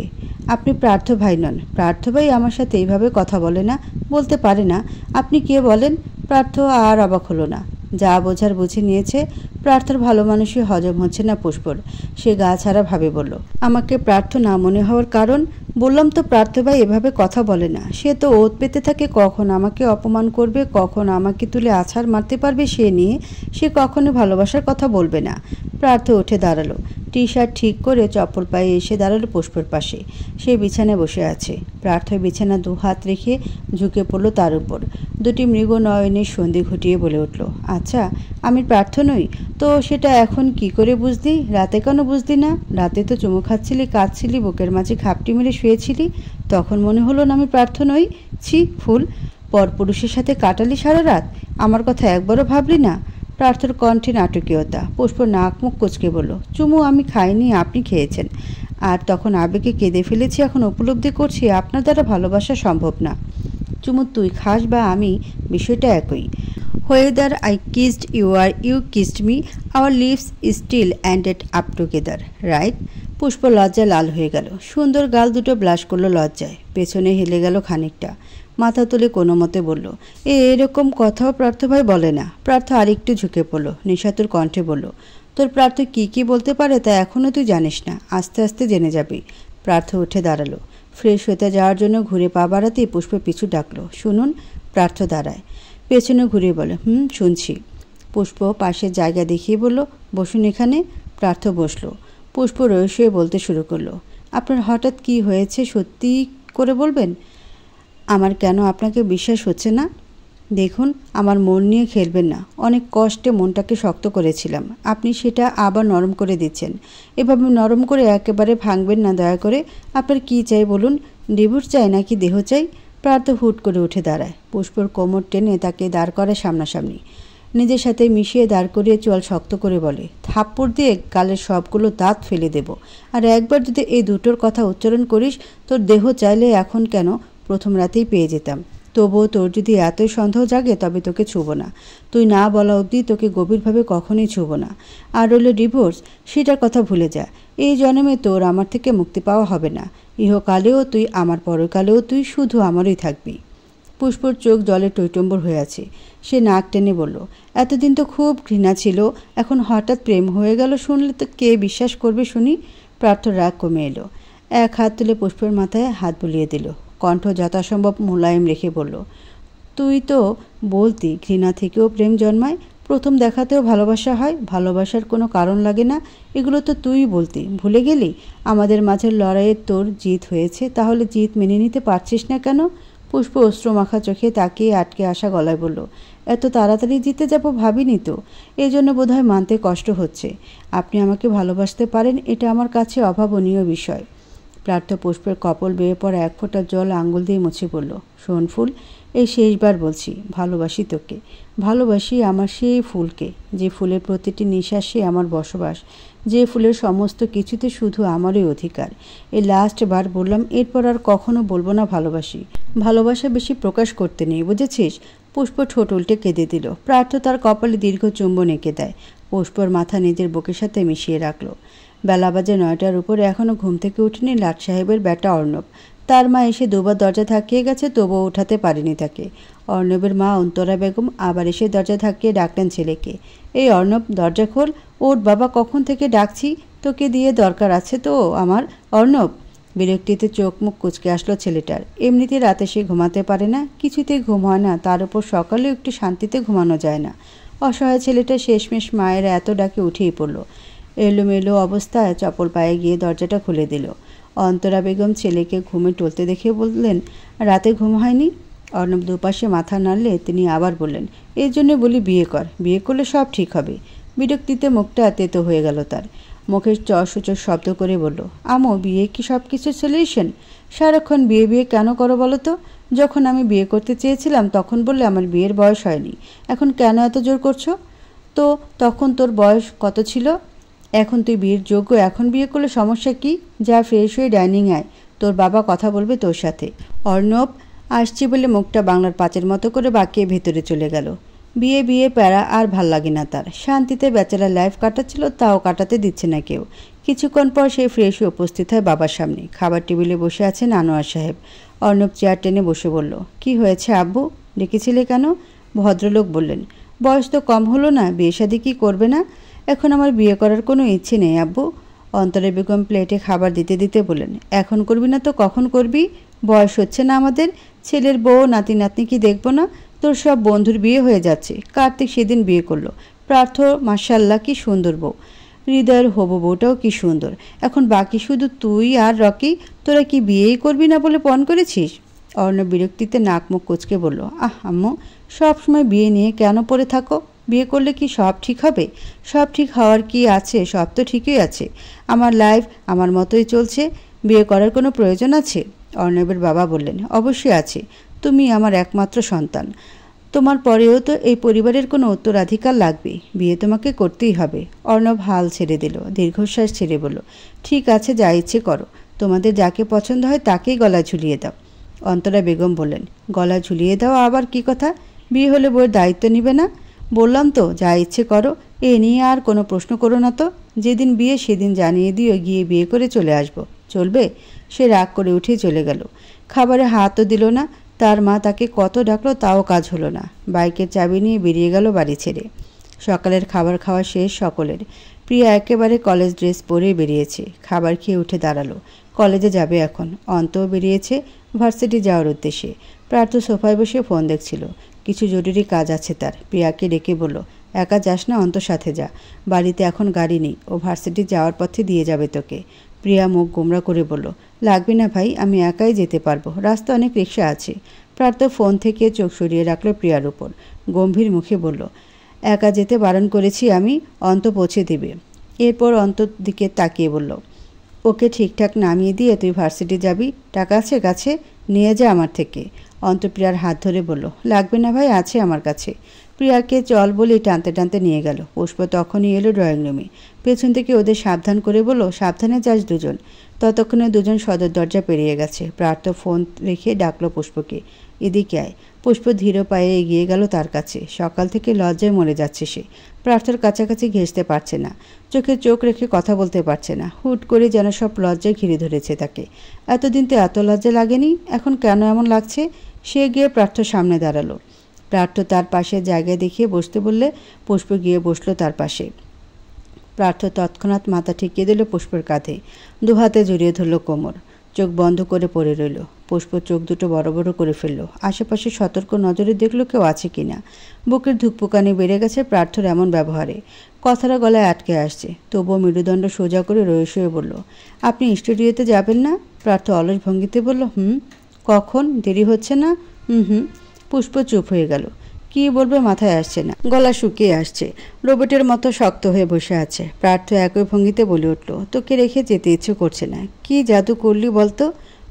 আপনি প্রার্থ ভাই নন। প্রার্থ ভাই আমার সাথে এইভাবে কথা বলে না, বলতে পারে না। আপনি কে বলেন? প্রার্থ আর অবাক হলো না। যা বোঝার বুঝে নিয়েছে। প্রার্থর ভালো মানুষই হজম হচ্ছে না পুষ্পর। সে গা ছাড়া ভাবে বলল, আমাকে প্রার্থ না মনে হওয়ার কারণ? বললাম তো প্রার্থ ভাই এভাবে কথা বলে না। সে তো ওত পেতে থাকে, কখন আমাকে অপমান করবে, কখন আমাকে তুলে আছাড় মারতে পারবে সে নিয়ে। সে কখনো ভালোবাসার কথা বলবে না। প্রার্থ উঠে দাঁড়ালো। টি শার্ট ঠিক করে চপ্পল পায়ে এসে দাঁড়ালো পুষ্পর পাশে। সে বিছানায় বসে আছে। প্রার্থ বিছানা দু হাত রেখে ঝুঁকে পড়ল তার উপর। দুটি মৃগ নয়নের সন্ধি ঘটিয়ে বলে উঠল, আচ্ছা আমি প্রার্থ নই তো সেটা এখন কি করে বুঝলি? রাতে কেন বুঝলি না? রাতে তো চুমু খাচ্ছিলি, কাঁদছিলি, বুকের মাঝে খাপটি মেরে শুয়েছিলি, তখন মনে হলো না আমি প্রার্থ নই? ছি ফুল, পরপুরুষের সাথে কাটালি সারা রাত, আমার কথা একবারও ভাবলি না? প্রার্থর কণ্ঠে নাটকীয়তা। পুষ্প নাক মুখ কুঁচকে বলল, চুমু আমি খাইনি, আপনি খেয়েছেন। আর তখন আবেগে কেঁদে ফেলেছি, এখন উপলব্ধি করছি আপনার দ্বারা ভালোবাসা সম্ভব না। চুমু তুই খাস বা আমি, বিষয়টা একই। Whether I kissed you or you kissed me, our lives still ended up together, right? Pushpa লজ্জায় লাল হয়ে গেল। সুন্দর গাল দুটো ব্লাশ করলো লজ্জায়। পেছনে হেলে গেল খানিকটা। মাথা তুলে কোনো মতে বলল, এরকম কথাও প্রার্থ ভাই বলে না। প্রার্থ আরেকটু ঝুঁকে পড়ল। নিশাতুর কণ্ঠে বলল, তোর প্রার্থ কি কি বলতে পারে তা এখনও তুই জানিস না, আস্তে আস্তে জেনে যাবি। প্রার্থ উঠে দাঁড়ালো। ফ্রেশ হতে যাওয়ার জন্য ঘুরে পা বাড়াতেই পুষ্প পিছু ডাকলো, শুনুন। প্রার্থ দাঁড়ায়। পেছনে ঘুরে বলে, শুনছি। পুষ্প পাশের জায়গা দেখিয়ে বলল, বসুন এখানে। প্রার্থ বসল। পুষ্প রহস্যে বলতে শুরু করলো, আপনার হঠাৎ কি হয়েছে সত্যি করে বলবেন? আমার কেন আপনাকে বিশ্বাস হচ্ছে না? দেখুন, আমার মন নিয়ে খেলবেন না। অনেক কষ্টে মনটাকে শক্ত করেছিলাম, আপনি সেটা আবার নরম করে দিচ্ছেন। এভাবে নরম করে একেবারে ভাঙবেন না দয়া করে। আপনার কি চাই বলুন? ডিভোর্স চাই নাকি দেহ চাই? প্রার্থ হুট করে উঠে দাঁড়ায়। পুষ্পর কোমর টেনে তাকে দাঁড় করায় সামনাসামনি। নিজের সাথে মিশিয়ে দাঁড় করিয়ে চোয়াল শক্ত করে বলে, থাপ্পড় দিয়ে গালের সবগুলো দাঁত ফেলে দেব। আর একবার যদি এই দুটোর কথা উচ্চারণ করিস, তোর দেহ চাইলে এখন কেন, প্রথম রাতেই পেয়ে যেতাম। তবুও তোর যদি এতই সন্দেহ জাগে তবে তোকে ছুব না। তুই না বলা অবধি তোকে গভীরভাবে কখনোই ছুব না। আর রইল ডিভোর্স, সেটার কথা ভুলে যা। এই জন্মে তোর আমার থেকে মুক্তি পাওয়া হবে না। ইহকালেও তুই আমার, পরকালেও তুই শুধু আমারই থাকবি। পুষ্পর চোখ জলে টইটম্বর হয়ে আছে। সে নাক টেনে বলল, এতদিন তো খুব ঘৃণা ছিল, এখন হঠাৎ প্রেম হয়ে গেল শুনলে তো কে বিশ্বাস করবে শুনি? প্রার্থর রাগ কমে এলো। এক হাত তুলে পুষ্পের মাথায় হাত বুলিয়ে দিল। কণ্ঠ যথাসম্ভব মোলায়েম রেখে বলল, তুই তো বলতি ঘৃণা থেকেও প্রেম জন্মায়, প্রথম দেখাতেও ভালোবাসা হয়, ভালোবাসার কোনো কারণ লাগে না। এগুলো তো তুই বলতি, ভুলে গেলি? আমাদের মাঝের লড়াইয়ে তোর জিত হয়েছে, তাহলে জিত মেনে নিতে পারছিস না কেন? পুষ্প অশ্রুমাখা চোখে তাকিয়ে আটকে আসা গলায় বলল, এত তাড়াতাড়ি জিতে যাব ভাবিনি তো, এই জন্য বোধহয় মানতে কষ্ট হচ্ছে। আপনি আমাকে ভালোবাসতে পারেন, এটা আমার কাছে অভাবনীয় বিষয়। প্রার্থ পুষ্পের কপল বেয়ে পড়া এক ফোঁটা জল আঙ্গুল দিয়ে মুছে পড়ল। শোন ফুল, এই শেষবার বলছি, ভালোবাসি তোকে। ভালোবাসি আমার সেই ফুলকে, যে ফুলের প্রতিটি নিঃশ্বাসে আমার বসবাস, যে ফুলের সমস্ত কিছুতে শুধু আমারই অধিকার। এই লাস্ট বার বললাম, এরপর আর কখনো বলবো না ভালোবাসি। ভালোবাসা বেশি প্রকাশ করতে নেই, বুঝেছিস? পুষ্প ঠোঁট উল্টে কেঁদে দিল। প্রার্থ তার কপালে দীর্ঘ চুম্বন এঁকে দেয়। পুষ্পর মাথা নিজের বুকের সাথে মিশিয়ে রাখল। বেলা বাজে 9টার উপরে এখনও ঘুম থেকে উঠেনি লাট সাহেবের বেটা অর্ণব। তার মা এসে দুবার দরজা ধাক্কিয়ে গেছে, তবুও উঠাতে পারেনি তাকে। অর্ণবের মা অন্তরা বেগম আবার এসে দরজা ধাক্কিয়ে ডাকলেন ছেলেকে, এই অর্ণব, দরজা খোল। ওর বাবা, কখন থেকে ডাকছি, তোকে দিয়ে দরকার আছে তো আমার। অর্ণব। বিরক্তিতে চোখ মুখ কুঁচকে আসলো ছেলেটার। এমনিতে রাতে সে ঘুমাতে পারে না, কিছুতেই ঘুম হয় না, তার উপর সকালেও একটু শান্তিতে ঘুমানো যায় না। অসহায় ছেলেটা শেষমেশ মায়ের এত ডাকে উঠেই পড়ল। এলোমেলো অবস্থায় চপল পায়ে গিয়ে দরজাটা খুলে দিল। অন্তরা বেগম ছেলেকে ঘুমে টলতে দেখে বললেন, রাতে ঘুম হয়নি? অর্ণব দুপাশে মাথা নাড়লে তিনি আবার বললেন, এর জন্য বলি বিয়ে কর, বিয়ে করলে সব ঠিক হবে। বিরক্তিতে মুখটা তেতো হয়ে গেল তার। মুখের সূচক শব্দ করে বলল, আমো, বিয়ে কি সব কিছু সলিউশন? সারাক্ষণ বিয়ে বিয়ে কেন করো বলো তো? যখন আমি বিয়ে করতে চেয়েছিলাম তখন বললে আমার বিয়ের বয়স হয়নি, এখন কেন এত জোর করছো? তো তখন তোর বয়স কত ছিল? এখন তুই বিয়ের যোগ্য, এখন বিয়ে করলে সমস্যা কি? যা ফ্রেশ হয়ে ডাইনিং আয়, তোর বাবা কথা বলবে তোর সাথে। অর্ণব আসছি বলে মুখটা বাংলার পাঁচের মতো করে বাঁকিয়ে ভেতরে চলে গেল। বিয়ে বিয়ে প্যারা আর ভাল লাগে না তার। শান্তিতে ব্যাচেলার লাইফ কাটাচ্ছিল, তাও কাটাতে দিচ্ছে না কেউ। কিছুক্ষণ পর সে ফ্রেশ হয়ে উপস্থিত হয় বাবার সামনে। খাবার টেবিলে বসে আছেন আনোয়ার সাহেব। অর্ণব চেয়ার টেনে বসে বলল, কি হয়েছে আব্বু, ডেকেছিলে কেন? ভদ্রলোক বললেন, বয়স তো কম হলো না, বিয়ে শাদী কি করবে না? এখন আমার বিয়ে করার কোনো ইচ্ছে নেই আব্বু। অন্তরা বেগম প্লেটে খাবার দিতে দিতে বললেন, এখন করবি না তো কখন করবি? বয়স হচ্ছে না আমাদের? ছেলের বউ, নাতি নাতনি কি দেখবো না? তোর সব বন্ধুর বিয়ে হয়ে যাচ্ছে। কার্তিক সেদিন বিয়ে করলো। পার্থ মাশাআল্লাহ কি সুন্দর বউ। হৃদয়ের হবু বউটাও কি সুন্দর। এখন বাকি শুধু তুই আর রকি। তোরা কি বিয়েই করবি না বলে পণ করেছিস? অর্ণব বিরক্তিতে নাক মুখ কুঁচকে বলল, আহ আম্মু, সবসময় বিয়ে নিয়ে কেন পড়ে থাকো? বিয়ে করলে কি সব ঠিক হবে? সব ঠিক হওয়ার কি আছে? সব তো ঠিকই আছে। আমার লাইফ আমার মতোই চলছে, বিয়ে করার কোনো প্রয়োজন আছে? অর্ণবের বাবা বললেন, অবশ্যই আছে। তুমি আমার একমাত্র সন্তান। তোমার পরেও তো এই পরিবারের কোনো উত্তরাধিকার লাগবে। বিয়ে তোমাকে করতেই হবে। অর্ণব হাল ছেড়ে দিল, দীর্ঘশ্বাস ছেড়ে বলল, ঠিক আছে, যা ইচ্ছে করো। তোমাদের যাকে পছন্দ হয় তাকেই গলা ঝুলিয়ে দাও। অন্তরা বেগম বললেন, গলা ঝুলিয়ে দাও আবার কি কথা? বিয়ে হলে বউয়ের দায়িত্ব নিবে না? বললাম তো, যা ইচ্ছে করো। এ নিয়ে আর কোনো প্রশ্ন করো না তো। যেদিন বিয়ে সেদিন জানিয়ে দিও, গিয়ে বিয়ে করে চলে আসবো। চলবে? সে রাগ করে উঠে চলে গেল। খাবারে হাতও দিল না। তার মা তাকে কত ডাকলো, তাও কাজ হলো না। বাইকের চাবি নিয়ে বেরিয়ে গেল বাড়ি ছেড়ে। সকালের খাবার খাওয়া শেষ সকলের। প্রিয়া একেবারে কলেজ ড্রেস পরে বেরিয়েছে। খাবার খেয়ে উঠে দাঁড়ালো। কলেজে যাবে এখন। অন্তও বেরিয়েছে ভার্সিটি যাওয়ার উদ্দেশ্যে। প্রার্থ সোফায় বসে ফোন দেখছিল। কিছু জরুরি কাজ আছে তার। প্রিয়াকে ডেকে বলল, একা যাস না, অন্তর সাথে যা। বাড়িতে এখন গাড়ি নেই, ও ভার্সিটি যাওয়ার পথে দিয়ে যাবে তোকে। প্রিয়া মুখ গোমরা করে বলল, লাগবে না ভাই, আমি একাই যেতে পারবো, রাস্তা অনেক রিক্সা আছে। প্রার্থ ফোন থেকে চোখ সরিয়ে রাখল প্রিয়ার উপর। গম্ভীর মুখে বলল, একা যেতে বারণ করেছি আমি, অন্ত পৌঁছে দিবে। এরপর অন্তর দিকে তাকিয়ে বলল, ওকে ঠিকঠাক নামিয়ে দিয়ে তুই ভার্সিটি যাবি, টাকা আছে কাছে, নিয়ে যা আমার থেকে। অন্ত প্রিয়ার হাত ধরে বলল, লাগবে না ভাই, আছে আমার কাছে। প্রিয়াকে চল বলে টানতে টানতে নিয়ে গেল। পুষ্প তখনই এলো ড্রয়িং রুমে। পেছন থেকে ওদের সাবধান করে বলল, সাবধানে যাস দুজন। ততক্ষণে দুজন সদর দরজা পেরিয়ে গেছে। প্রার্থ ফোন রেখে ডাকলো পুষ্পকে, এদিকে আয়। পুষ্প ধীর পায়ে এগিয়ে গেল তার কাছে। সকাল থেকে লজ্জায় মরে যাচ্ছে সে। প্রার্থর কাছাকাছি ঘেঁষতে পারছে না, চোখে চোখ রেখে কথা বলতে পারছে না। হুট করে যেন সব লজ্জায় ঘিরে ধরেছে তাকে। এতদিন তো এত লজ্জা লাগেনি, এখন কেন এমন লাগছে? সে গিয়ে প্রার্থর সামনে দাঁড়ালো। প্রার্থ তার পাশে জায়গায় দেখিয়ে বসতে বললে পুষ্প গিয়ে বসলো তার পাশে। প্রার্থ তৎক্ষণাৎ মাথা ঠেকিয়ে দিল পুষ্পের কাঁধে, দুহাতে জড়িয়ে ধরল কোমর। চোখ বন্ধ করে পড়ে রইল। পুষ্প চোখ দুটো বড় বড় করে ফেলল। আশেপাশে সতর্ক নজরে দেখলো কেউ আছে কিনা। বুকের ধুকপুকানি বেড়ে গেছে প্রার্থর এমন ব্যবহারে। কথাটা গলায় আটকে আসছে। তবুও মেরুদণ্ড সোজা করে রয়েস হয়ে বলল, আপনি স্টুডিওতে যাবেন না? প্রার্থ অলস ভঙ্গিতে বলল, কখন? দেরি হচ্ছে না? হুম। পুষ্প চুপ হয়ে গেল। কি বলবে মাথায় আসছে না, গলা শুকিয়ে আসছে, রোবটের মতো শক্ত হয়ে বসে আছে। প্রার্থ একই ভঙ্গিতে বলে উঠল, তোকে রেখে যেতে ইচ্ছে করছে না। কি জাদু করলি বলতো?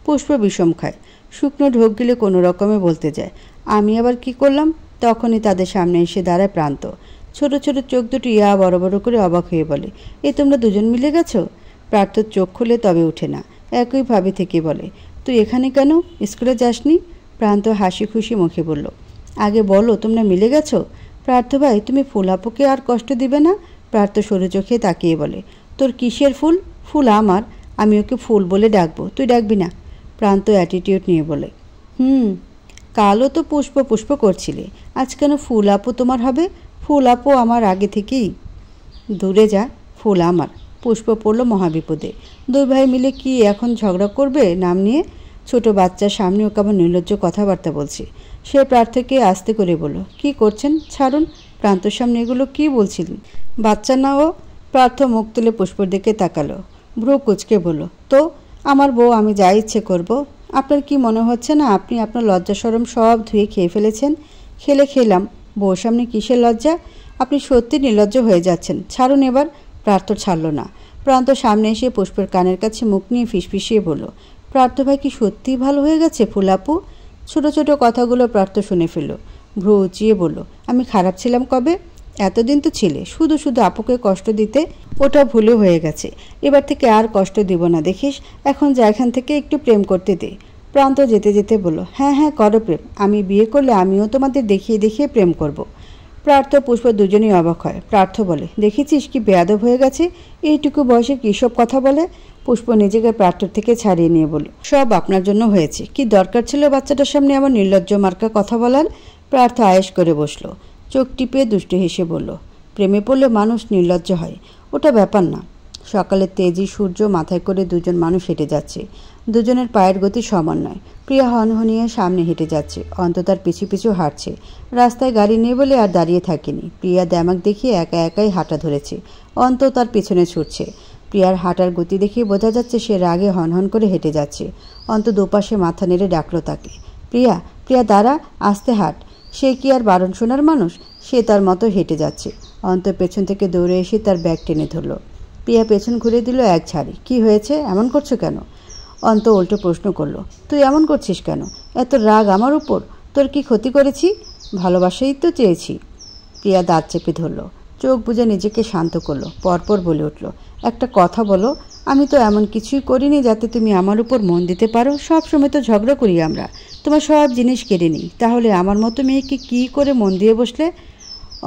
পুষ্প বিষম খায়, শুকনো ঢোক গিলে কোনো রকমে বলতে যায়, আমি আবার কি করলাম? তখনই তাদের সামনে এসে দাঁড়ায় প্রান্ত। ছোট ছোট চোখ দুটো ইয়া বড় বড় করে অবাক হয়ে বলে, তোমরা দুজন মিলে গেছো? প্রার্থর চোখ খুলে তবে উঠে না, একইভাবে থেকে বলে, তুই এখানে কেন? স্কুলে যাসনি? প্রান্ত হাসি খুশি মুখে বলল, আগে বলো তোমরা মিলে গেছো? প্রার্থ ভাই, তুমি ফুল আপুকে আর কষ্ট দিবে না? প্রার্থ সরু চোখে তাকিয়ে বলে, তোর কিসের ফুল? ফুল আমার, আমি ওকে ফুল বলে ডাকবো, তুই ডাকবি না? প্রান্ত অ্যাটিটিউড নিয়ে বলে, কালও তো পুষ্প পুষ্প করছিলে, আজ কেন ফুল আপু তোমার হবে? ফুল আপু আমার আগে থেকেই। দূরে যা, ফুল আমার। পুষ্প পড়ল মহাবিপদে। দুই ভাই মিলে কি এখন ঝগড়া করবে নাম নিয়ে? ছোট বাচ্চার সামনে ওকে আবার নির্লজ্জ কথাবার্তা বলছে। সে প্রার্থকে আস্তে করে বলল, কি করছেন? ছাড়ুন। প্রান্তর সামনে এগুলো কি বলছিলেন? বাচ্চা না ও? প্রার্থ মুখ তুলে পুষ্পর দিকে তাকালো, ভ্রু কুচকে বলল, তো আমার বউ, আমি যা ইচ্ছে করব? আপনার কি মনে হচ্ছে না আপনি আপনার লজ্জা শরম সব ধুয়ে খেয়ে ফেলেছেন? খেলাম, বউর সামনে কিসের লজ্জা? আপনি সত্যি নির্লজ্জ হয়ে যাচ্ছেন, ছাড়ুন এবার। প্রার্থ ছাড়ল না। প্রান্ত সামনে এসে পুষ্পের কানের কাছে মুখ নিয়ে ফিসফিসিয়ে বলল, প্রার্থ ভাই কি সত্যিই ভালো হয়ে গেছে ফুলাপু? ছোট ছোট কথাগুলো প্রার্থ শুনে ফেলল। ভ্রু উঁচিয়ে বলল, আমি খারাপ ছিলাম কবে? এতদিন তো ছিলে শুধু শুধু আপুকে কষ্ট দিতে, ওটা ভুলে হয়ে গেছে। এবার থেকে আর কষ্ট দিব না দেখিস। এখন যা এখান থেকে, একটু প্রেম করতে দে। প্রান্ত যেতে যেতে বলল, হ্যাঁ করো প্রেম, আমি বিয়ে করলে আমিও তোমাদের দেখিয়ে দেখিয়ে প্রেম করব। প্রার্থ পুষ্প দুজনেই অবাক হয়। প্রার্থ বলে, দেখেছিস কি বেয়াদব হয়ে গেছে, এইটুকু বয়সে কী সব কথা বলে। পুষ্প নিজেকে প্রার্থর থেকে ছাড়িয়ে নিয়ে বলল, সব আপনার জন্য হয়েছে, কি দরকার ছিল বাচ্চাটার সামনে আমার নির্লজ্জ মার্কা কথা বলার? প্রার্থ আয়েশ করে বসল, চোখ টিপে দুষ্টু হেসে বলল, প্রেমে পড়লে মানুষ নির্লজ্জ হয়, ওটা ব্যাপার না। সকালের তেজি সূর্য মাথায় করে দুজন মানুষ হেঁটে যাচ্ছে। দুজনের পায়ের গতি সমান নয়। প্রিয়া হনহনিয়ে সামনে হেঁটে যাচ্ছে, অন্ত তার পিছু পিছু হাঁটছে। রাস্তায় গাড়ি নেই বলে আর দাঁড়িয়ে থাকেনি। প্রিয়া দ্যামাক দেখিয়ে একা একাই হাঁটা ধরেছে, অন্ত তার পিছনে ছুটছে। প্রিয়ার হাঁটার গতি দেখে বোঝা যাচ্ছে সে রাগে হনহন করে হেঁটে যাচ্ছে। অন্ত দুপাশে মাথা নেড়ে ডাকলো তাকে, প্রিয়া দাঁড়া, আস্তে হাঁট। সে কি আর বারণ শোনার মানুষ? সে তার মতো হেঁটে যাচ্ছে। অন্ত পেছন থেকে দৌড়ে এসে তার ব্যাগ টেনে ধরল। প্রিয়া পেছন ঘুরে দিল এক ঝাড়ি। কি হয়েছে, এমন করছো কেন? অন্ত উল্টো প্রশ্ন করল, তুই এমন করছিস কেন? এত রাগ আমার উপর? তোর কি ক্ষতি করেছি? ভালোবাসাই তো চেয়েছি। প্রিয়া দাঁত চেপে ধরল, চোখ বুজে নিজেকে শান্ত করলো। পরপর বলে উঠল, একটা কথা বলো, আমি তো এমন কিছুই করিনি যাতে তুমি আমার উপর মন দিতে পারো। সব সময় তো ঝগড়া করি আমরা, তোমার সব জিনিস কেড়ে নিই, তাহলে আমার মতো মেয়েকে কী করে মন দিয়ে বসলে?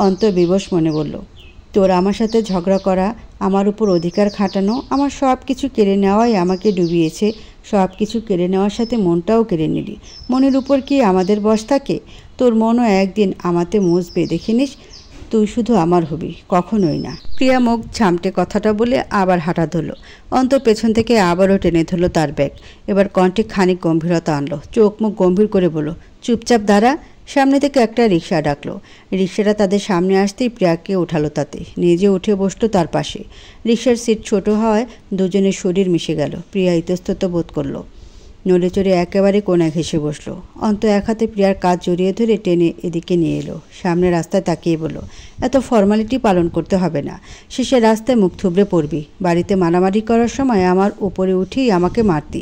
অন্ত বিবশ মনে বলল, তোর আমার সাথে ঝগড়া করা, আমার উপর অধিকার খাটানো, আমার সব কিছু কেড়ে নেওয়াই আমাকে ডুবিয়েছে। সব কিছু কেড়ে নেওয়ার সাথে মনটাও কেড়ে নিলি। মনের উপর কি আমাদের বশ থাকে? তোর মনও একদিন আমাতে মুছবে, দেখে নিস। তুই শুধু আমার হবি, কখনোই না। প্রিয়া মুখ ঝামটে কথাটা বলে আবার হাঁটা ধরল। অন্ত পেছন থেকে আবারও টেনে ধরল তার ব্যাগ। এবার কণ্ঠে খানিক গম্ভীরতা আনলো, চোখ মুখ গম্ভীর করে বলল, চুপচাপ দাঁড়া। সামনে থেকে একটা রিক্সা ডাকলো। রিক্সাটা তাদের সামনে আসতেই প্রিয়াকে উঠালো তাতে, নিজে উঠে বসলো তার পাশে। রিক্সার সিট ছোট হওয়ায় দুজনের শরীর মিশে গেল। প্রিয়া ইতস্তত বোধ করল। নড়ে চড়ে একেবারে কোণায় ঘেঁষে বসলো। অন্ত এক হাতে প্রিয়ার কাজ জড়িয়ে ধরে টেনে এদিকে নিয়ে এলো। সামনে রাস্তায় তাকিয়ে বলল, এত ফর্মালিটি পালন করতে হবে না, শেষে রাস্তায় মুখ থুবড়ে পড়বি। বাড়িতে মারামারি করার সময় আমার উপরে উঠেই আমাকে মারতি,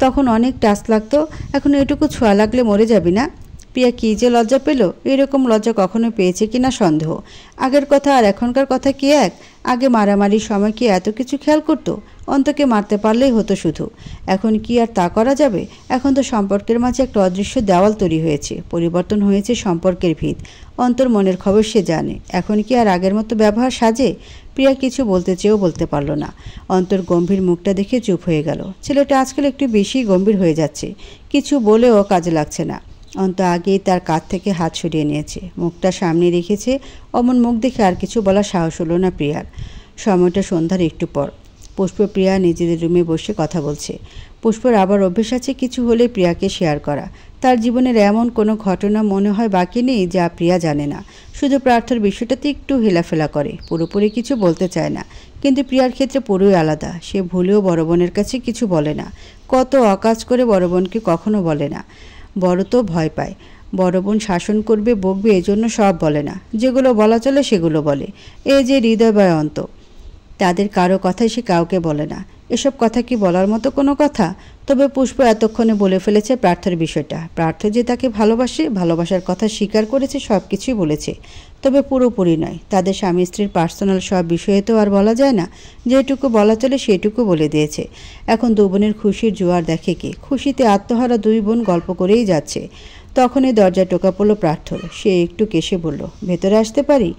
তখন অনেক টাচ লাগতো, এখন এটুকু ছোঁয়া লাগলে মরে যাবি না। প্রিয়া কী যে লজ্জা পেল, এরকম লজ্জা কখনো পেয়েছে কিনা সন্দেহ। আগের কথা আর এখনকার কথা কি এক? আগে মারামারির সময় কি এত কিছু খেয়াল করতো? অন্তকে মারতে পারলেই হতো শুধু। এখন কি আর তা করা যাবে? এখন তো সম্পর্কের মাঝে একটা অদৃশ্য দেওয়াল তৈরি হয়েছে, পরিবর্তন হয়েছে সম্পর্কের ভিত। অন্তর মনের খবর সে জানে। এখন কি আর আগের মতো ব্যবহার সাজে? প্রিয়া কিছু বলতে চেয়েও বলতে পারল না। অন্তর গম্ভীর মুখটা দেখে চুপ হয়ে গেল। ছেলেটা আজকাল একটু বেশি গম্ভীর হয়ে যাচ্ছে, কিছু বলেও কাজে লাগছে না। অন্ত আগেই তার কাঁধ থেকে হাত সরিয়ে নিয়েছে, মুখটা সামনে রেখেছে। অমন মুখ দেখে আর কিছু বলার সাহস হলো না প্রিয়ার। সময়টা সন্ধ্যার একটু পর। পুষ্পপ্রিয়া নিজেদের রুমে বসে কথা বলছে। পুষ্পর আবার অভ্যেস আছে কিছু হলে প্রিয়াকে শেয়ার করা। তার জীবনের এমন কোনো ঘটনা মনে হয় বাকি নেই যা প্রিয়া জানে না। শুধু প্রার্থনার বিষয়টাতে একটু হেলাফেলা করে, পুরোপুরি কিছু বলতে চায় না। কিন্তু প্রিয়ার ক্ষেত্রে পুরোই আলাদা। সে ভুলেও বড় বোনের কাছে কিছু বলে না। কত অকাজ করে বড় বোনকে কখনো বলে না। বড় তো ভয় পায়, বড় বোন শাসন করবে, বকবে, এজন্য সব বলে না। যেগুলো বলা চলে সেগুলো বলে। এই যে হৃদয় বা অন্ত, তাদের কারো কথাই সে কাউকে বলে না। এসব কথা কি বলার মতো কোনো কথা? তবে পুষ্প এতক্ষণে বলে ফেলেছে প্রার্থের বিষয়টা। প্রার্থ যে তাকে ভালোবাসে, ভালোবাসার কথা স্বীকার করেছে, সব কিছুই বলেছে। তবে পুরোপুরি নয়। তাদের স্বামী স্ত্রীর পার্সোনাল সব বিষয়ে তো আর বলা যায় না। যেটুকু বলা চলে সেটুকু বলে দিয়েছে। এখন দু বোনের খুশির জোয়ার দেখে কে? খুশিতে আত্মহারা দুই বোন গল্প করেই যাচ্ছে। তখনই দরজায় টোকা পড়ল প্রার্থর। সে একটু কেশে বলল, ভেতরে আসতে পারি?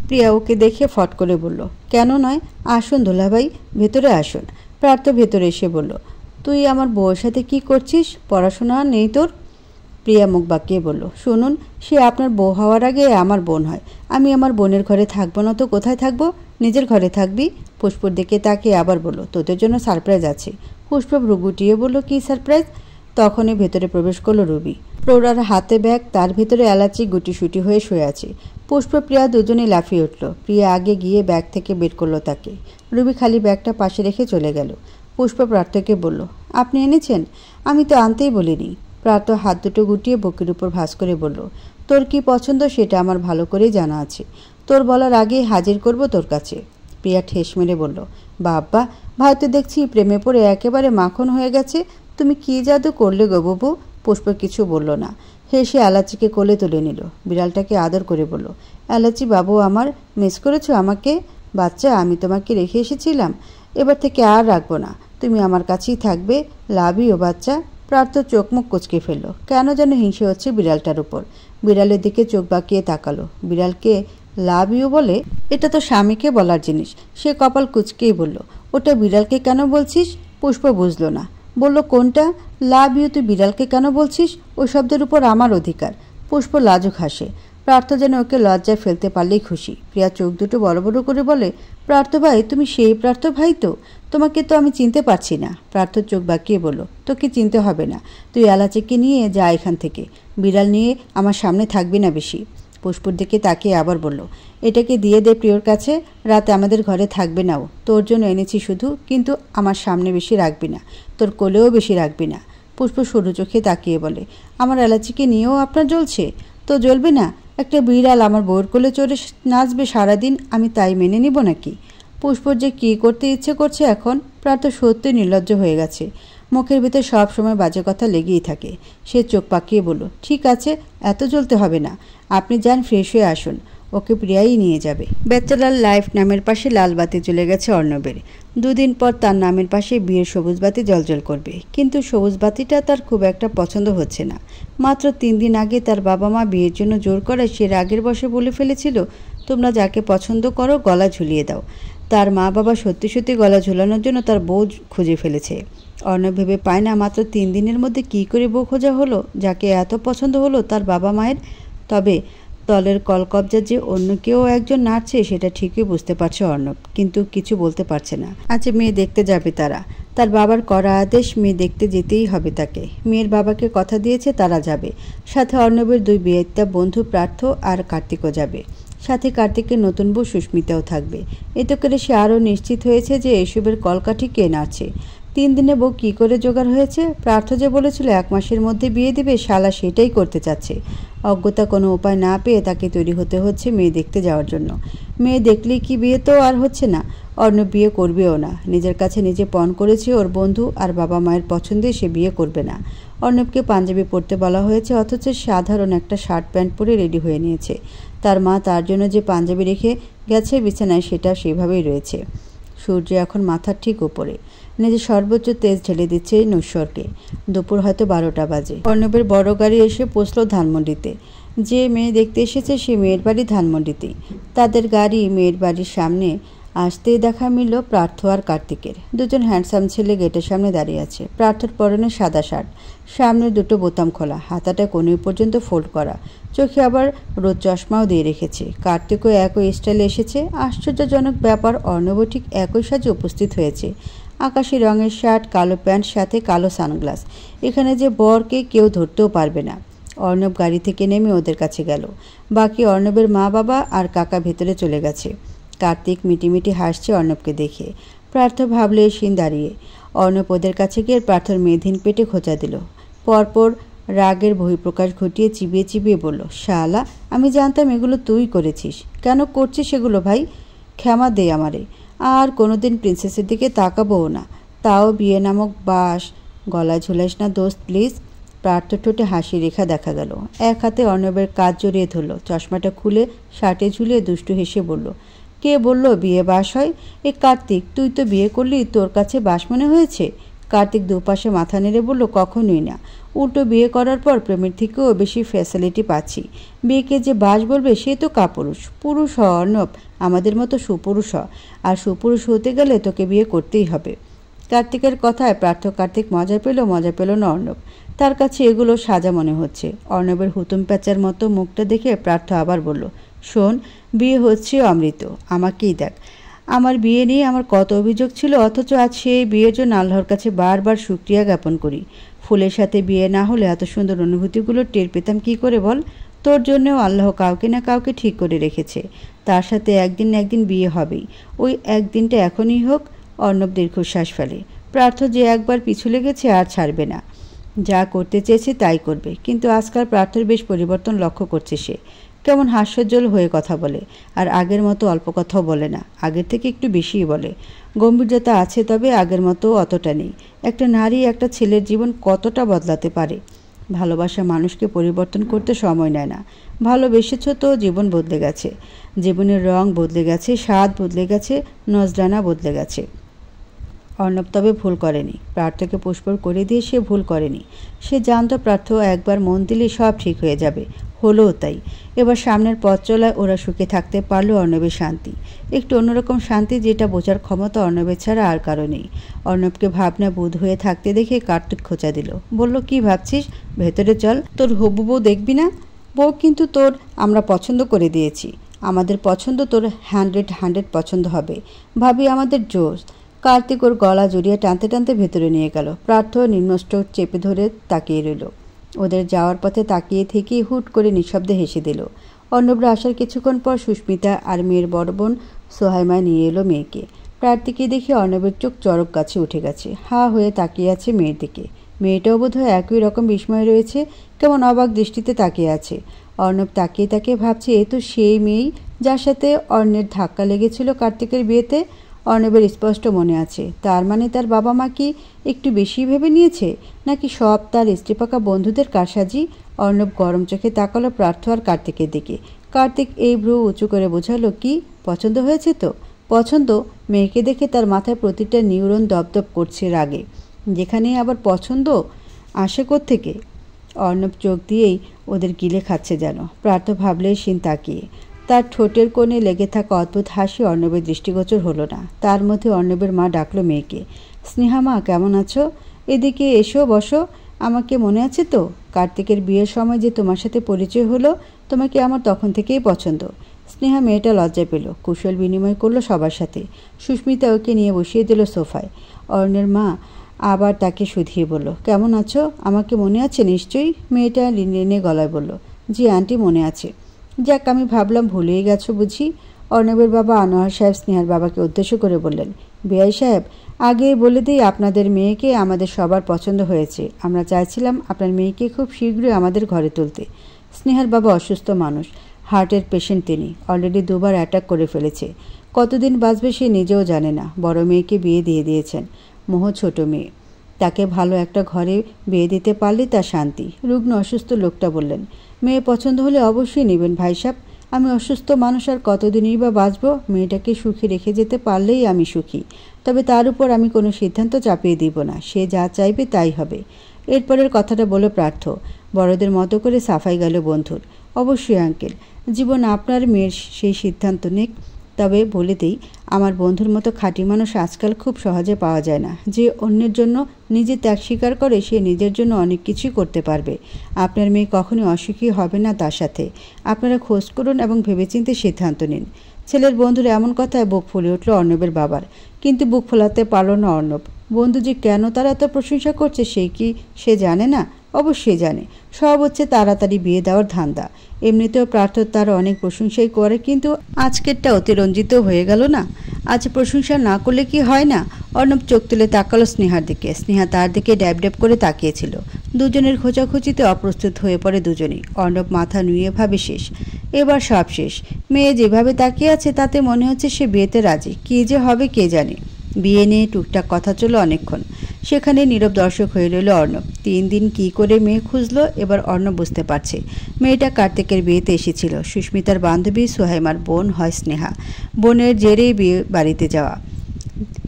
প্রিয়া ওকে দেখে ফট করে বলল, কেন নয়, আসুন দুলাভাই, ভেতরে আসুন। প্রার্থ ভেতরে এসে বলল, তুই আমার বউয়ের সাথে কি করছিস? পড়াশোনা নেই তোর? প্রিয়া মুখ বাঁকিয়ে বলল, শুনুন, সে আপনার বউ হওয়ার আগে আমার বোন হয়। আমি আমার বোনের ঘরে থাকবো না তো কোথায় থাকবো? নিজের ঘরে থাকবি। পুষ্পর দিকে তাকিয়ে আবার বলল, তোদের জন্য সারপ্রাইজ আছে। পুষ্প ভ্রু গুটিয়ে বলল, কী সারপ্রাইজ? তখনই ভেতরে প্রবেশ করলো রুবি। প্রৌঢ়ার হাতে ব্যাগ, তার ভেতরে এলাচি গুটিসুটি হয়ে শুয়ে আছে। পুষ্প প্রিয়া দুজনেই লাফিয়ে উঠল। প্রিয়া আগে গিয়ে ব্যাগ থেকে বের করলো তাকে। রুবি খালি ব্যাগটা পাশে রেখে চলে গেল। পুষ্প প্রার্থকে বলল, আপনি এনেছেন? আমি তো আনতেই বলিনি। প্রার্থ হাত দুটো গুটিয়ে বুকের উপর ভাঁজ করে বলল, তোর কি পছন্দ সেটা আমার ভালো করেই জানা আছে। তোর বলার আগেই হাজির করব তোর কাছে। প্রিয়া ঠেস মেরে বলল, বাবা, ভাই তো দেখছি প্রেমে পড়ে একেবারে মাখন হয়ে গেছে। তুমি কি জাদু করলে গো বাবু? পুষ্প কিছু বলল না। হেসে এলাচিকে কোলে তুলে নিল। বিড়ালটাকে আদর করে বলল, এলাচি বাবু আমার, মিস করেছো আমাকে? বাচ্চা, আমি তোমাকে রেখে এসেছিলাম, এবার থেকে আর রাখবো না, তুমি আমার কাছেই থাকবে। লাভ ইউ বাচ্চা। প্রার্থ চোখ মুখ কুচকে ফেলল। কেন যেন হিংসে হচ্ছে বিড়ালটার উপর। বিড়ালের দিকে চোখ বাঁকিয়ে তাকালো। বিড়ালকে লাভ ইউ বলে? এটা তো স্বামীকে বলার জিনিস। সে কপাল কুচকেই বলল, ওটা বিড়ালকে কেন বলছিস? পুষ্প বুঝল না। বলল, কোনটা? লাভ ইউ তুই বিড়ালকে কেন বলছিস? ওই শব্দের উপর আমার অধিকার। পুষ্প লাজুক হাসে। প্রার্থ যেন ওকে লজ্জায় ফেলতে পারলেই খুশি। প্রিয়া চোখ দুটো বড় বড় করে বলে, প্রার্থ ভাই, তুমি সেই প্রার্থ ভাই তো? তোমাকে তো আমি চিনতে পারছি না। প্রার্থ চোখ বাঁকিয়ে বলল, তোকে চিনতে হবে না। তুই এলাচিকে নিয়ে যা এখান থেকে। বিড়াল নিয়ে আমার সামনে থাকবি না বেশি। পুষ্পর দিকে তাকিয়ে আবার বলল, এটাকে দিয়ে দে প্রিয়র কাছে, রাতে আমাদের ঘরে থাকবে না ও। তোর জন্য এনেছি শুধু, কিন্তু আমার সামনে বেশি রাখবি না, তোর কোলেও বেশি রাখবি না। পুষ্প সরু চোখে তাকিয়ে বলে, আমার এলাচিকে নিয়েও আপনার জ্বলছে? তো জ্বলবে না? একটা বিড়াল আমার বউয়ের কোলে চড়ে নাচবে সারাদিন, আমি তাই মেনে নিব নাকি? পুষ্পর যে কী করতে ইচ্ছে করছে এখন। প্রার্থ সত্যি নির্লজ্জ হয়ে গেছে। মুখের ভিতর সব সময় বাজে কথা লেগেই থাকে। সে চোখ পাকিয়ে বলল, ঠিক আছে, এত জ্বলতে হবে না, আপনি যান, ফ্রেশ হয়ে আসুন, ওকে প্রিয়াই নিয়ে যাবে। ব্যাচেলার লাইফ নামের পাশে লাল বাতি জ্বলে গেছে অর্ণবের। দুদিন পর তার নামের পাশে বিয়ের সবুজ বাতি জ্বলজ্বল করবে। কিন্তু সবুজ বাতিটা তার খুব একটা পছন্দ হচ্ছে না। মাত্র 3 দিন আগে তার বাবা মা বিয়ের জন্য জোর করায় সে রাগের বশে বলে ফেলেছিল, তোমরা যাকে পছন্দ করো গলা ঝুলিয়ে দাও। তার মা বাবা সত্যি সত্যি গলা ঝুলানোর জন্য তার বউ খুঁজে ফেলেছে। অর্ণব ভেবে পায় না মাত্র 3 দিনের মধ্যে কী করে বউ খোঁজা হলো যাকে এত পছন্দ হলো তার বাবা মায়ের। তবে তলের কলকবজা যে অন্য কেউ একজন নাড়ছে সেটা ঠিকই বুঝতে পারছে অর্ণব, কিন্তু কিছু বলতে পারছে না। আজ মেয়ে দেখতে যাবে তারা। তার বাবার করা আদেশ, মেয়ে দেখতে যেতেই হবে তাকে। মেয়ের বাবাকে কথা দিয়েছে তারা যাবে। সাথে অর্ণবের 2 বিয়েতা বন্ধু প্রার্থ আর কার্তিকও যাবে। সাথে কার্তিকের নতুন বউ সুস্মিতাও থাকবে। এতে করে সে আরও নিশ্চিত হয়েছে যে এসবের কলকাঠি কে নাড়ছে। 3 দিনে বউ কী করে জোগাড় হয়েছে? প্রার্থ যে বলেছিল 1 মাসের মধ্যে বিয়ে দিবে, শালা সেটাই করতে চাচ্ছে। অজ্ঞতা কোনো উপায় না পেয়ে তাকে তৈরি হতে হচ্ছে মেয়ে দেখতে যাওয়ার জন্য। মেয়ে দেখলেই কি বিয়ে তো আর হচ্ছে না। অর্ণব বিয়ে করবেও না। নিজের কাছে নিজে পণ করেছে ওর বন্ধু আর বাবা মায়ের পছন্দে সে বিয়ে করবে না। অর্ণবকে পাঞ্জাবি পরতে বলা হয়েছে, অথচ সাধারণ একটা শার্ট প্যান্ট পরে রেডি হয়ে নিয়েছে। তার মা তার জন্য যে পাঞ্জাবি রেখে গেছে বিছানায়, সেটা সেভাবেই রয়েছে। সূর্য এখন মাথার ঠিক উপরে, নিজের সর্বোচ্চ তেজ ঢেলে দিচ্ছে নশ্বরকে। দুপুর হয়তো 12টা বাজে। অর্ণবের বড় গাড়ি এসে পৌঁছল ধানমন্ডিতে। যে মেয়ে দেখতে এসেছে সে মেয়ের বাড়ি ধানমন্ডিতেই। তাদের গাড়ি মেয়ের বাড়ির সামনে আসতেই দেখা মিলল প্রার্থ আর কার্তিকের। দুজন হ্যান্ডসাম ছেলে গেটের সামনে দাঁড়িয়ে আছে। প্রার্থর পরনে সাদা শার্ট, সামনের দুটো বোতাম খোলা, হাতাটা কোণে পর্যন্ত ফোল্ড করা, চোখে আবার রোদ চশমাও দিয়ে রেখেছে। কার্তিকও একই স্টাইলে এসেছে। আশ্চর্যজনক ব্যাপার, অর্ণব ঠিক একই সাজে উপস্থিত হয়েছে। আকাশি রঙের শার্ট, কালো প্যান্ট, সাথে কালো সানগ্লাস। এখানে যে বরকে কেউ ধরতেও পারবে না। অর্ণব গাড়ি থেকে নেমে ওদের কাছে গেল। বাকি অর্ণবের মা বাবা আর কাকা ভেতরে চলে গেছে। কার্তিক মিটিমিটি হাসছে অর্ণবকে দেখে। প্রার্থ ভাবলে এসিন দাঁড়িয়ে। অর্ণব ওদের কাছে গিয়ে প্রার্থর মেয়েধীন পেটে খোঁচা দিল। পরপর রাগের বহিঃপ্রকাশ ঘটিয়ে চিবিয়ে চিবিয়ে বলল, শালা, আমি জানতাম এগুলো তুই করেছিস। কেন করছিস সেগুলো ভাই? ক্ষমা দে আমারে। আর কোনোদিন প্রিন্সেসের দিকে তাকাবও না। তাও বিয়ে নামক বাস গলায় ঝুলাইস না দোস্ত, প্লিজ। প্রার্থ ঠোঁটে হাসি রেখা দেখা গেল। এক হাতে অর্ণবের কাজ জড়িয়ে ধরল। চশমাটা খুলে শার্টে ঝুলিয়ে দুষ্টু হেসে বলল, কে বলল বিয়ে বাস হয়? এ কার্তিক, তুই তো বিয়ে করলি, তোর কাছে বাস মনে হয়েছে? কার্তিক দুপাশে মাথা নেড়ে বলল, কখনোই না। উল্টো বিয়ে করার পর প্রেমের থেকেও বেশি ফ্যাসিলিটি পাচ্ছি। বিয়েকে যে বাস বলবে সে তো কাপুরুষ। পুরুষ হ অর্ণব, আমাদের মতো সুপুরুষ হ। আর সুপুরুষ হতে গেলে তোকে বিয়ে করতেই হবে। কার্তিকের কথায় কার্তিক মজা পেল না অর্ণব। তার কাছে এগুলো সাজা মনে হচ্ছে। অর্ণবের হুতুম প্যাঁচার মতো মুখটা দেখে প্রার্থ আবার বলল, শোন, বিয়ে হচ্ছে অমৃত, আমাকেই দেখ। আমার বিয়ে নিয়ে আমার কত অভিযোগ ছিল, অথচ আজ সেই বিয়ের জন্য আল্লাহর কাছে বারবার শুকরিয়া জ্ঞাপন করি। ফুলের সাথে বিয়ে না হলে এত সুন্দর অনুভূতিগুলো টের পেতাম কী করে বল? তোর জন্যও আল্লাহ কাউকে না কাউকে ঠিক করে রেখেছে। তার সাথে একদিন না একদিন বিয়ে হবেই। ওই একদিনটা এখনই হোক। অর্ণব দীর্ঘশ্বাস ফেলে। প্রার্থ যে একবার পিছু লেগেছে আর ছাড়বে না। যা করতে চেয়েছে তাই করবে। কিন্তু আজকাল প্রার্থের বেশ পরিবর্তন লক্ষ্য করছে সে। কেমন হাস্যোজ্জ্বল হয়ে কথা বলে। আর আগের মতো অল্প কথাও বলে না, আগের থেকে একটু বেশিই বলে। গম্ভীরতা আছে, তবে আগের মতো অতটা নেই। একটা নারী একটা ছেলের জীবন কতটা বদলাতে পারে। ভালোবাসা মানুষকে পরিবর্তন করতে সময় নেয় না। ভালোবেসেছ তো জীবন বদলে গেছে। জীবনের রং বদলে গেছে, স্বাদ বদলে গেছে, নজরানা বদলে গেছে। অর্ণব তবে ভুল করেনি। প্রার্থকে পুষ্পর করে দিয়ে সে ভুল করেনি। সে জানত প্রার্থ একবার মন দিলে সব ঠিক হয়ে যাবে। হলোও তাই। এবার সামনের পথ চলায় ওরা সুখে থাকতে পারল। অর্ণবের শান্তি, একটু অন্যরকম শান্তি, যেটা বোঝার ক্ষমতা অর্ণবের ছাড়া আর কারো নেই। অর্ণবকে ভাবনা বুধ হয়ে থাকতে দেখে কার্তিক খোঁচা দিল। বলল, কি ভাবছিস? ভেতরে চল। তোর হবু বউ দেখবি না? বউ কিন্তু তোর আমরা পছন্দ করে দিয়েছি। আমাদের পছন্দ তোর 100 পছন্দ হবে। ভাবি আমাদের জোশ। কার্তিক ওর গলা জড়িয়ে টানতে টানতে ভেতরে নিয়ে গেল। প্রার্থ নিম্নষ্ট চেপে ধরে তাকিয়ে রইল। ওদের যাওয়ার পথে তাকিয়ে থেকেই হুট করে নিঃশব্দে হেসে দিল। অর্ণবরা আসার কিছুক্ষণ পর সুস্মিতা আর মেয়ের বড় বোন সোহাইমা নিয়ে এলো মেয়েকে। প্রার্থীকে দেখে অর্ণবের চোখ চড়ক গাছে উঠে গেছে। হা হয়ে তাকিয়ে আছে মেয়ের দিকে। মেয়েটাও বোধহয় একই রকম বিস্ময় রয়েছে, কেমন অবাক দৃষ্টিতে তাকিয়ে আছে। অর্ণব তাকিয়ে তাকিয়ে ভাবছে, এ তো সেই মেয়েই যার সাথে অর্ণের ধাক্কা লেগেছিল কার্তিকের বিয়েতে। অর্ণবের স্পষ্ট মনে আছে। তার মানে তার বাবা মা কি একটু বেশি ভেবে নিয়েছে, নাকি সব তার স্ত্রীপাকা বন্ধুদের কারসাজি? অর্ণব গরম চোখে তাকালো প্রার্থ আর কার্তিকের দিকে। কার্তিক এই ভ্রু উঁচু করে বোঝালো, কি পছন্দ হয়েছে তো? পছন্দ? মেয়েকে দেখে তার মাথায় প্রতিটা নিউরন দপদপ করছে রাগে। যেখানে আবার পছন্দ আসে কোত্থেকে? অর্ণব চোখ দিয়েই ওদের গিলে খাচ্ছে যেন। প্রার্থ ভাবলে শিন তাকিয়ে। তার ঠোঁটের কোণে লেগে থাকা অদ্ভুত হাসি অর্ণবের দৃষ্টিগোচর হলো না। তার মধ্যে অর্ণবের মা ডাকলো মেয়েকে। স্নেহা মা, কেমন আছো? এদিকে এসো, বসো। আমাকে মনে আছে তো? কার্তিকের বিয়ের সময় যে তোমার সাথে পরিচয় হলো, তোমাকে আমার তখন থেকেই পছন্দ। স্নেহা মেয়েটা লজ্জা পেল, কুশল বিনিময় করলো সবার সাথে। সুস্মিতা ওকে নিয়ে বসিয়ে দিল সোফায়। অর্ণের মা আবার তাকে শুধিয়ে বলল, কেমন আছো? আমাকে মনে আছে নিশ্চয়ই? মেয়েটা লিনে গলায় বলল, জি আন্টি, মনে আছে। যাক, আমি ভাবলাম ভুলেই গেছো বুঝি। অর্ণবের বাবা আনোয়ার সাহেব স্নেহার বাবাকে উদ্দেশ্য করে বললেন, বেআই সাহেব, আগেই বলে দিই আপনাদের মেয়েকে আমাদের সবার পছন্দ হয়েছে। আমরা চাইছিলাম আপনার মেয়েকে খুব শীঘ্রই আমাদের ঘরে তুলতে। স্নেহার বাবা অসুস্থ মানুষ, হার্টের পেশেন্ট তিনি। অলরেডি 2বার অ্যাটাক করে ফেলেছে। কতদিন বাঁচবে সে নিজেও জানে না। বড় মেয়েকে বিয়ে দিয়ে দিয়েছেন। মোহ ছোট মেয়ে, তাকে ভালো একটা ঘরে বিয়ে দিতে পারলে তার শান্তি। রুগ্ন অসুস্থ লোকটা বললেন, মেয়ে পছন্দ হলে অবশ্যই নেবেন ভাই সাহেব। আমি অসুস্থ মানুষ, আর কতদিনই বা বাঁচব। মেয়েটাকে সুখী রেখে যেতে পারলেই আমি সুখী। তবে তার উপর আমি কোনো সিদ্ধান্ত চাপিয়ে দিব না। সে যা চাইবে তাই হবে। এরপরের কথাটা বলে প্রার্থ। বড়দের মতো করে সাফাই গেল বন্ধুর। অবশ্যই আঙ্কেল, জীবন আপনার মেয়ের সেই সিদ্ধান্ত নিক। তবে বলে দিই, আমার বন্ধুর মতো খাঁটি মানুষ আজকাল খুব সহজে পাওয়া যায় না। যে অন্যের জন্য নিজে ত্যাগ স্বীকার করে সে নিজের জন্য অনেক কিছুই করতে পারবে। আপনার মেয়ে কখনোই অসুখী হবে না তার সাথে। আপনারা খোঁজ করুন এবং ভেবেচিন্তে সিদ্ধান্ত নিন। ছেলের বন্ধুর এমন কথায় বুক ফুলে উঠল অর্ণবের বাবার। কিন্তু বুক ফোলাতে পারল না অর্ণব। বন্ধু যে কেন তার এত প্রশংসা করছে সে জানে না? অবশ্যই জানে। সব হচ্ছে তাড়াতাড়ি বিয়ে দেওয়ার ধান্দা। এমনিতেও প্রার্থ তার অনেক প্রশংসাই করে, কিন্তু আজকেরটা অতিরঞ্জিত হয়ে গেল না। আজ প্রশংসা না করলে কি হয় না? অর্ণব চোখ তুলে তাকালো স্নেহার দিকে। স্নেহা তার দিকে ড্যাব ড্যাব করে তাকিয়েছিল। দুজনের খোঁচাখুচিতে অপ্রস্তুত হয়ে পড়ে দুজনেই। অর্ণব মাথা নুয়ে ভাবে শেষ, এবার সব শেষ। মেয়ে যেভাবে তাকিয়ে আছে তাতে মনে হচ্ছে সে বিয়েতে রাজি। কী যে হবে কে জানে। বিয়ে নিয়ে টুকটাক কথা চলল অনেকক্ষণ। সেখানে নীরব দর্শক হয়ে রইল অর্ণব। 3 দিন কি করে মেয়ে খুঁজলো এবার অর্ণব বুঝতে পারছে। মেয়েটা কার্তিকের বিয়েতে এসেছিল। সুস্মিতার বান্ধবী সোহাইমার বোন হয় স্নেহা। বোনের জেরেই বিয়ে বাড়িতে যাওয়া।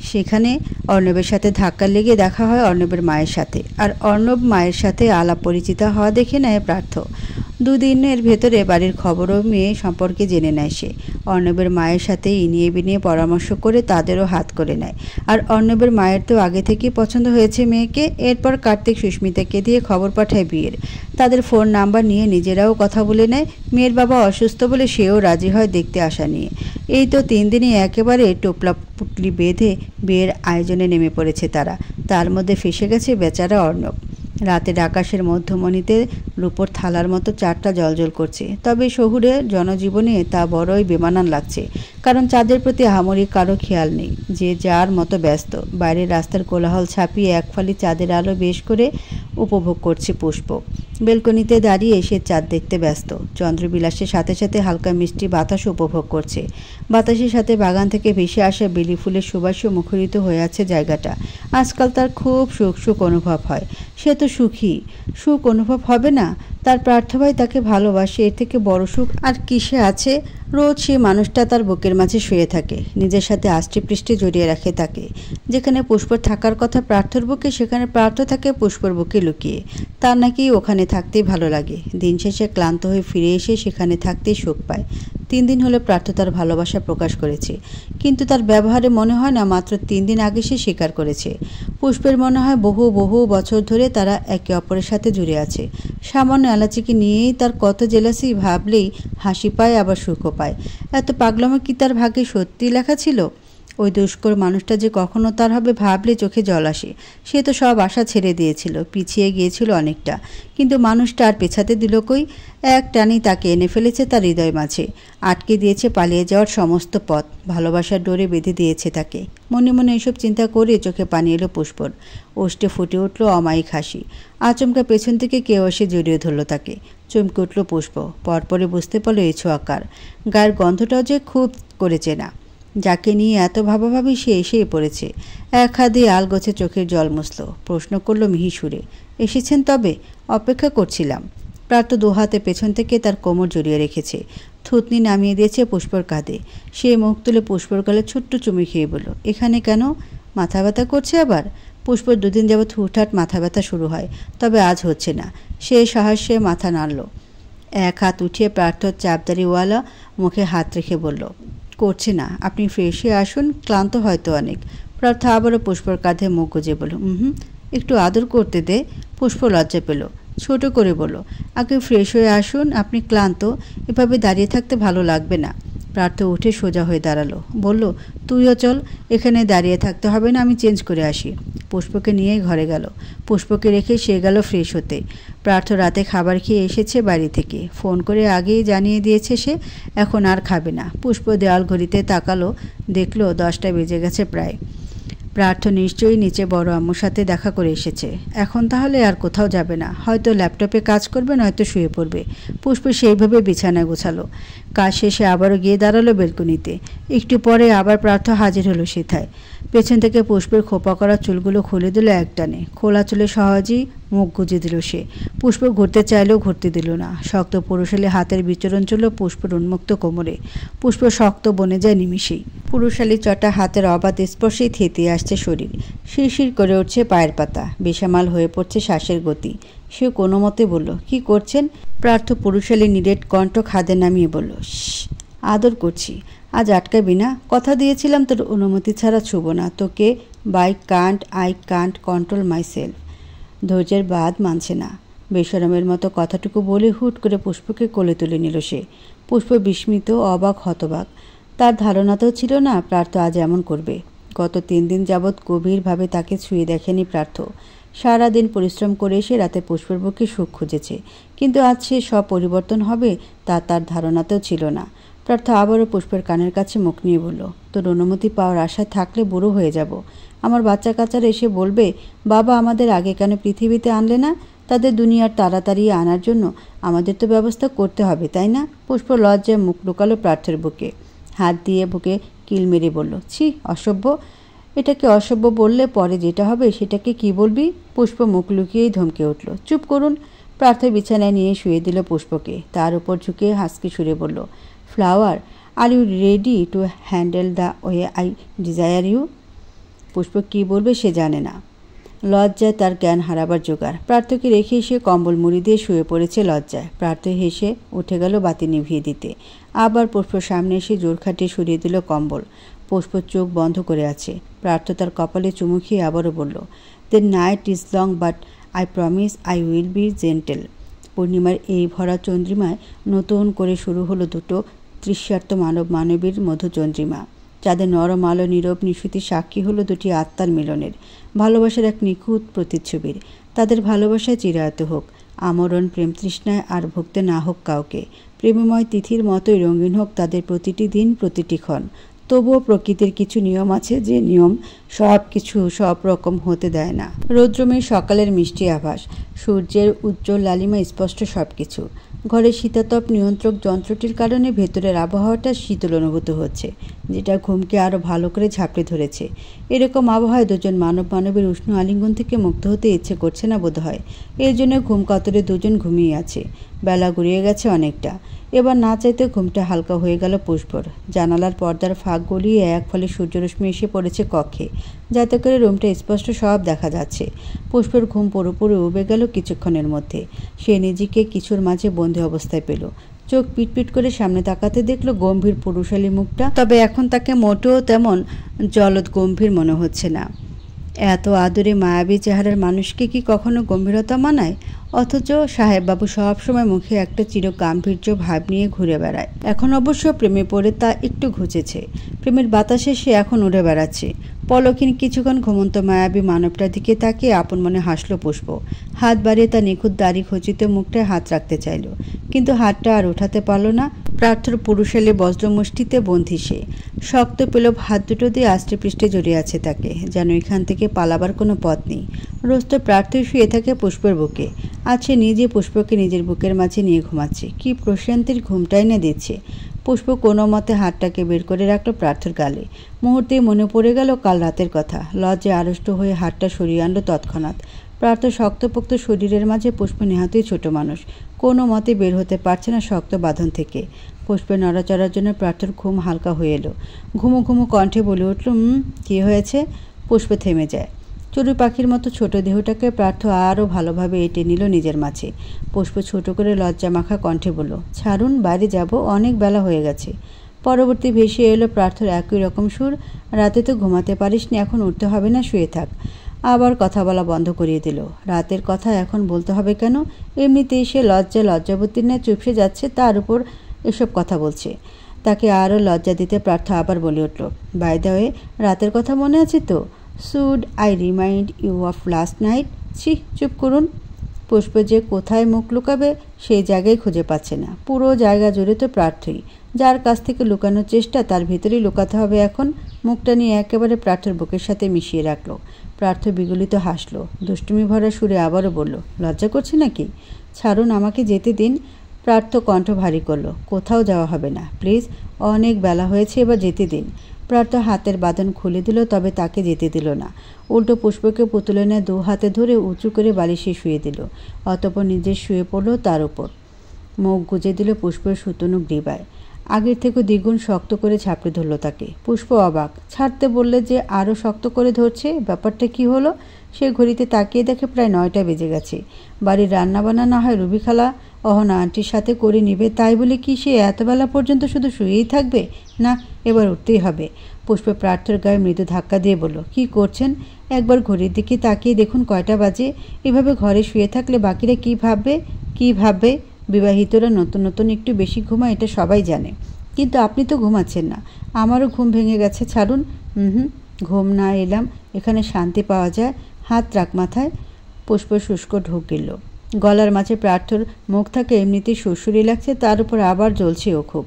সেখানে অর্ণবের সাথে ধাক্কা লেগে দেখা হয় অর্ণবের মায়ের সাথে। আর অর্ণব মায়ের সাথে আলাপ পরিচিত হওয়া দেখে নেয় প্রার্থ। 2 দিনের ভেতরে বাড়ির খবরও মেয়ে সম্পর্কে জেনে নেয় সে। অর্ণবের মায়ের সাথে ইনিয়ে বিনিয়ে পরামর্শ করে তাদেরও হাত করে নেয়। আর অর্ণবের মায়ের তো আগে থেকেই পছন্দ হয়েছে মেয়েকে। এরপর কার্তিক সুস্মিতাকে দিয়ে খবর পাঠায় বিয়ের। তাদের ফোন নাম্বার নিয়ে নিজেরাও কথা বলে নেয়। মেয়ের বাবা অসুস্থ বলে সেও রাজি হয় দেখতে আসা নিয়ে। এই তো 3 দিনে একেবারে টোপলা পুটলি বেঁধে বিয়ের আয়োজনে নেমে পড়েছে তারা। তার মধ্যে ফেসে গেছে বেচারা অর্ণব। রাতের আকাশের মধ্যমণিতে রূপোর থালার মতো চাঁদটা জ্বলজ্বল করছে। তবে শহুরে জনজীবনে তা বড়ই বেমানান লাগছে। কারণ চাঁদের প্রতি আহামরি কারো খেয়াল নেই। যে যার মতো ব্যস্ত। বাইরের রাস্তার কোলাহল ছাপিয়ে এক ফালি চাঁদের আলো বেশ করে উপভোগ করছে পুষ্প। বেলকনিতে দাঁড়িয়ে সে চাঁদ দেখতে ব্যস্ত। চন্দ্রবিলাসের সাথে সাথে হালকা মিষ্টি বাতাস উপভোগ করছে। বাতাসের সাথে বাগান থেকে ভেসে আসা বেলি ফুলের সুবাসে মুখরিত হয়ে আছে জায়গাটা। আজকাল তার খুব সুখ অনুভব হয়। সে তো সুখী। সুখ অনুভব হবে না? তার প্রার্থভাই তাকে ভালোবাসে, এর থেকে বড় সুখ আর কিসে আছে? রোজ সেই মানুষটা তার বুকের মাঝে শুয়ে থাকে, নিজের সাথে আষ্টে পৃষ্ঠে জড়িয়ে রাখে তাকে। যেখানে পুষ্প থাকার কথা প্রার্থর বুকে, সেখানে প্রার্থ থাকে পুষ্পর বুকে লুকিয়ে। তার নাকি ওখানে থাকতেই ভালো লাগে। দিন শেষে ক্লান্ত হয়ে ফিরে এসে সেখানে থাকতেই সুখ পায়। 3 দিন হলে প্রার্থ তার ভালোবাসা প্রকাশ করেছে, কিন্তু তার ব্যবহারে মনে হয় না মাত্র 3 দিন আগে সে স্বীকার করেছে। পুষ্পের মনে হয় বহু বছর ধরে তারা একে অপরের সাথে জুড়ে আছে। সামান্য এলাচিকে নিয়েই তার কত জেলাসি, ভাবলেই হাসি পায় আবার সুখও পায়। এত পাগলামো কি তার ভাগ্যে সত্যি লেখা ছিল? ওই দুষ্কর মানুষটা যে কখনো তার হবে ভাবলে চোখে জল আসে। সে তো সব আশা ছেড়ে দিয়েছিল, পিছিয়ে গিয়েছিল অনেকটা। কিন্তু মানুষটা আর পেছাতে দিল কই? এক টানি তাকে এনে ফেলেছে তার হৃদয় মাঝে। আটকে দিয়েছে পালিয়ে যাওয়ার সমস্ত পথ। ভালোবাসার ডোরে বেঁধে দিয়েছে তাকে। মনে মনে এসব চিন্তা করে চোখে পানি এলো পুষ্পর। ওষ্ঠে ফুটে উঠল অমায়িক হাসি। আচমকা পেছন থেকে কেউ এসে জড়িয়ে ধরল তাকে। চমকে উঠল পুষ্প। পরপরে বুঝতে পারল এই ছোঁয়াকার। গায়ের গন্ধটাও যে খুব করেছে না। যাকে নিয়ে এত ভাবাভাবি সে এসেই পড়েছে। এক হাত দিয়ে আলগোছে চোখের জল মুছল। প্রশ্ন করল মিহি সুরে, এসেছেন তবে? অপেক্ষা করছিলাম। প্রার্থ 2 হাতে পেছন থেকে তার কোমর জড়িয়ে রেখেছে। থুতনি নামিয়ে দিয়েছে পুষ্পর কাঁধে। সে মুখ তুলে পুষ্পর গালে ছোট্ট চুমু খেয়ে বলল, এখানে কেন? মাথা ব্যথা করছে আবার? পুষ্পর 2 দিন যাবৎ হুটহাট মাথা ব্যথা শুরু হয়, তবে আজ হচ্ছে না। সে সাহসে মাথা নাড়ল। এক হাত উঠিয়ে প্রার্থর চাপদারিওয়ালা মুখে হাত রেখে বলল, করছে না, আপনি ফ্রেশ হয়ে আসুন, ক্লান্ত হয়তো অনেক। প্রার্থ আবারও পুষ্পর কাঁধে মুখ গুজে বলল, একটু আদর করতে দে। পুষ্প লজ্জা পেল, ছোট করে বলল, আগে ফ্রেশ হয়ে আসুন, আপনি ক্লান্ত, এভাবে দাঁড়িয়ে থাকতে ভালো লাগবে না। প্রার্থ উঠে সোজা হয়ে দাঁড়ালো, বলল, তুইও চল, এখানে দাঁড়িয়ে থাকতে হবে না, আমি চেঞ্জ করে আসি। পুষ্পকে নিয়েই ঘরে গেল। পুষ্পকে রেখে সে গেল ফ্রেশ হতে। পার্থ রাতে খাবার খেয়ে এসেছে বাড়ি থেকে। ফোন করে আগেই জানিয়ে দিয়েছে সে এখন আর খাবে না। পুষ্প দেওয়াল ঘড়িতে তাকালো, দেখলো 10টা বেজে গেছে প্রায়। পার্থ নিশ্চয়ই নিচে বড় আম্মুর সাথে দেখা করে এসেছে। এখন তাহলে আর কোথাও যাবে না, হয়তো ল্যাপটপে কাজ করবে, নয়তো শুয়ে পড়বে। পুষ্প সেইভাবে বিছানায় গোছালো। কাজ শেষে আবারও গিয়ে দাঁড়ালো বেলকনিতে। একটু পরে আবার পার্থ হাজির হলো সেথায়। পেছন থেকে পুষ্পের খোপা করা চুলগুলো খুলে দিল একটানে। খোলা চুলে সহজেই মুখ গুজে দিল সে। পুষ্প ঘুরতে চাইলেও ঘুরতে দিল না। শক্ত পুরুষালী হাতের বিচরণ চলল পুষ্পের উন্মুক্ত কোমরে। পুষ্প শক্ত বনে যায় নিমিষেই। পুরুষালী চটা হাতের অবাধ স্পর্শেই থেতিয়ে আসছে শরীর। শিরশির করে উঠছে পায়ের পাতা। বেসামাল হয়ে পড়ছে শ্বাসের গতি। সে কোনো মতে বলল, কি করছেন? পার্থ পুরুষালী নিরেট কণ্ঠ খাদে নামিয়ে বলল, আদর করছি। আজ আটকাবি না? কথা দিয়েছিলাম তোর অনুমতি ছাড়া ছুব না তোকে। I can't control my self. ধৈর্যের বাদ মানছে না। বেশরমের মতো কথাটুকু বলে হুট করে পুষ্পকে কোলে তুলে নিল সে। পুষ্প বিস্মিত, অবাক, হতবাক। তার ধারণাতেও ছিল না পার্থ আজ এমন করবে। গত 3 দিন যাবৎ গভীরভাবে তাকে ছুঁয়ে দেখেনি পার্থ। সারাদিন পরিশ্রম করে এসে রাতে পুষ্পের বুকে সুখ খুঁজেছে, কিন্তু আজ সে সব পরিবর্তন হবে তা তার ধারণাতেও ছিল না। পার্থ আবারও পুষ্পের কানের কাছে মুখ নিয়ে বলল, তোর অনুমতি পাওয়ার আশায় থাকলে বুড়ো হয়ে যাব। আমার বাচ্চা কাচ্চারা এসে বলবে, বাবা আমাদের আগে কেন পৃথিবীতে আনলে না? তাদের দুনিয়ার তাড়াতাড়ি আনার জন্য আমাদের তো ব্যবস্থা করতে হবে, তাই না? পুষ্প লজ্জায় মুখ লুকালো পার্থের বুকে। হাত দিয়ে বুকে কিল মেরে বলল, ছি, অসভ্য। এটাকে অসভ্য বললে পরে যেটা হবে সেটাকে কি বলবি? পুষ্প মুখ লুকিয়েই ধমকে উঠল, চুপ করুন। পার্থ বিছানায় নিয়ে শুয়ে দিল পুষ্পকে। তার উপর ঝুঁকে হাসকি সুরে বলল, flower, are you ready to handle the way I desire you? Pushpa কী বলবে সে জানে না। লজ্জায় তার জ্ঞান হারাবার জোগাড়। পার্থকে রেখে সে কম্বল মুড়ি দিয়ে শুয়ে পড়েছে লজ্জায়। পার্থ হেসে উঠে গেল বাতি নিভিয়ে দিতে। আবার পুষ্প সামনে এসে জোর খাটিয়ে সরিয়ে দিল কম্বল। পুষ্প চোখ বন্ধ করে আছে। পার্থ তার কপালে চুমু খেয়ে আবারও বলল, the night is long but I promise I will be gentle. পূর্ণিমার এই ভরা চন্দ্রিমায় নতুন করে শুরু হলো দুটো তৃষ্ণার্ত মানবীর মধুচন্দ্রিমা। যাদের নরম আলো নীরব নিশুতি সাক্ষী হলো দুটি আত্মার মিলনের, ভালোবাসার এক নিখুঁত প্রতিচ্ছবির। তাদের ভালোবাসায় চিরায়ত হোক, আমরণ প্রেম তৃষ্ণায় আর ভুগতে না হোক কাউকে। প্রেমময় তিথির মতোই রঙিন হোক তাদের প্রতিটি দিন, প্রতিটি ক্ষণ। তবুও প্রকৃতির কিছু নিয়ম আছে, যে নিয়ম সব কিছু সব রকম হতে দেয় না। রৌদ্রময় সকালের মিষ্টি আভাস, সূর্যের উজ্জ্বল লালিমা স্পষ্ট সব কিছু। ঘরের শীতাতপ নিয়ন্ত্রক যন্ত্রটির কারণে ভেতরের আবহাওয়াটা শীতল অনুভূত হচ্ছে, যেটা ঘুমকে আরও ভালো করে ঝাঁপড়ে ধরেছে। এরকম আবহাওয়ায় দুজন মানবের উষ্ণ আলিঙ্গন থেকে মুক্ত হতে ইচ্ছে করছে না বোধ হয়। এই জন্য ঘুম কাতরে দুজন ঘুমিয়ে আছে। বেলা গড়িয়ে গেছে অনেকটা। এবার না চাইতে ঘুমটা হালকা হয়ে গেল পুষ্পর। জানালার পর্দার ফাঁক গলিয়ে এক ফলে সূর্যরশ্মি এসে পড়েছে কক্ষে, যাতে করে রুমটা স্পষ্ট সব দেখা যাচ্ছে। পুষ্পর ঘুম পুরোপুরি উবে গেল কিছুক্ষণের মধ্যে। সে নিজেকে কিছুর মাঝে বন্দি অবস্থায় পেল। চোখ পিটপিট করে সামনে তাকাতে দেখলো গম্ভীর পুরুষালী মুখটা। তবে এখন তাকে মোটেও তেমন জলদ গম্ভীর মনে হচ্ছে না। এত আদরে মায়াবী চেহারার মানুষকে কি কখনো গম্ভীরতা মানায়? অথচ সাহেববাবু সবসময় মুখে একটা চিরগাম্ভীর্য ভাব নিয়ে ঘুরে বেড়ায়। এখন অবশ্য প্রেমে পড়ে তা একটু ঘুচেছে। প্রেমের বাতাসে সে এখন উড়ে বেড়াচ্ছে। পলকহীন কিছুক্ষণ ঘুমন্ত মায়াবী মানবটার দিকে তাকিয়ে আপন মনে হাসল পুষ্প। হাত বাড়িয়ে তার নিখুঁত দাড়ি খচিত মুখটায় হাত রাখতে চাইল, কিন্তু হাতটা আর উঠাতে পারল না। পার্থর পুরুষালী বজ্র মুষ্টিতে বন্ধি সে। শক্ত পেল হাত দুটো দিয়ে আষ্টে পৃষ্ঠে জড়িয়ে আছে তাকে, যেন এখান থেকে পালাবার কোনো পথ নেই। রোজ তো পার্থই শুয়ে থাকে পুষ্পের বুকে, আজ সে নিজে পুষ্পকে নিজের বুকের মাঝে নিয়ে ঘুমাচ্ছে। কি প্রশান্তির ঘুমটাই না দিচ্ছে। পুষ্প কোনো মতে হাতটাকে বের করে রাখলো পার্থর গালে। মুহূর্তেই মনে পড়ে গেল কাল রাতের কথা। লজ্জায় আড়ষ্ট হয়ে হাতটা সরিয়ে আনলো তৎক্ষণাৎ। পার্থ শক্তপোক্ত শরীরের মাঝে পুষ্প নেহাতই ছোট মানুষ, কোনো মতে বের হতে পারছে না শক্ত বাঁধন থেকে। পুষ্পের নড়াচড়ার জন্য পার্থর ঘুম হালকা হয়ে এলো। ঘুমো ঘুমো কণ্ঠে বলে উঠল, কী হয়েছে? পুষ্প থেমে যায়। চড়ুই পাখির মতো ছোট দেহটাকে পার্থ আরও ভালোভাবে এঁটে নিল নিজের মাঝে। পুষ্প ছোট করে লজ্জা মাখা কণ্ঠে বলল, ছাড়ুন, বাইরে যাব, অনেক বেলা হয়ে গেছে। পরবর্তী ভেসে এলো পার্থর একই রকম সুর, রাতে তো ঘুমাতে পারিসনি, এখন উঠতে হবে না, শুয়ে থাক। আবার কথা বলা বন্ধ করিয়ে দিল। রাতের কথা এখন বলতে হবে কেন? এমনিতেই সে লজ্জাবতীর ন্যায় চুপসে যাচ্ছে, তার উপর এসব কথা বলছে। তাকে আরও লজ্জা দিতে পার্থ আবার বলে উঠল, বাই দ্য ওয়ে, রাতের কথা মনে আছে তো? Should I remind you of last night? ছি, চুপ করুন। পুষ্প যে কোথায় মুখ লুকাবে সেই জায়গায় খুঁজে পাচ্ছে না। পুরো জায়গা জুড়ে তো প্রার্থই। যার কাছ থেকে লুকানোর চেষ্টা তার ভিতরেই লুকাতে হবে এখন। মুখটা নিয়ে একেবারে প্রার্থর বুকের সাথে মিশিয়ে রাখলো। প্রার্থ বিগলিত হাসলো, দুষ্টুমি ভরা সুরে আবারও বলল, লজ্জা করছে নাকি? ছাড়ুন, আমাকে যেতে দিন। প্রার্থ কণ্ঠ ভারী করলো, কোথাও যাওয়া হবে না, প্লিজ। অনেক বেলা হয়েছে, এবার যেতে দিন। প্রার্থ হাতের বাঁধন খুলে দিল, তবে তাকে যেতে দিল না। উল্টো পুষ্পকে পুতুলে নিয়ে 2 হাতে ধরে উঁচু করে বালিশে শুয়ে দিল। অতঃপর নিজে শুয়ে পড়ল তার উপর। মুখ গুজে দিল পুষ্পের সুতনু গ্রীবায়। আগের থেকে দ্বিগুণ শক্ত করে ঝাঁপড়ে ধরল তাকে। পুষ্প অবাক। ছাড়তে বললে যে আরও শক্ত করে ধরছে। ব্যাপারটা কি হলো? সে ঘড়িতে তাকিয়ে দেখে প্রায় 9টা বেজে গেছে। বাড়ির রান্নাবান্না না হয় রুবি খালা অহনা আন্টির সাথে করে নিবে, তাই বলে কি সে এতবেলা পর্যন্ত শুধু শুয়েই থাকবে? না, এবার উঠতেই হবে। পুষ্প প্রার্থর গায়ে মৃদু ধাক্কা দিয়ে বলল, কি করছেন? একবার ঘড়ির দিকে তাকিয়ে দেখুন কয়টা বাজে। এভাবে ঘরে শুয়ে থাকলে বাকিরা কি ভাববে? কি ভাববে? বিবাহিতরা নতুন নতুন একটু বেশি ঘুমায়, এটা সবাই জানে। কিন্তু আপনি তো ঘুমাচ্ছেন না। আমারও ঘুম ভেঙে গেছে, ছাড়ুন। ঘুম না এলাম এখানে শান্তি পাওয়া যায়। হাত রাখ মাথায়। পুষ্প শুষ্ক ঢোক গেল। গলার মাঝে প্রার্থর মুখ থাকে এমনিতেই সুরসুরি লাগছে, তার উপর আবার জ্বলছেও খুব।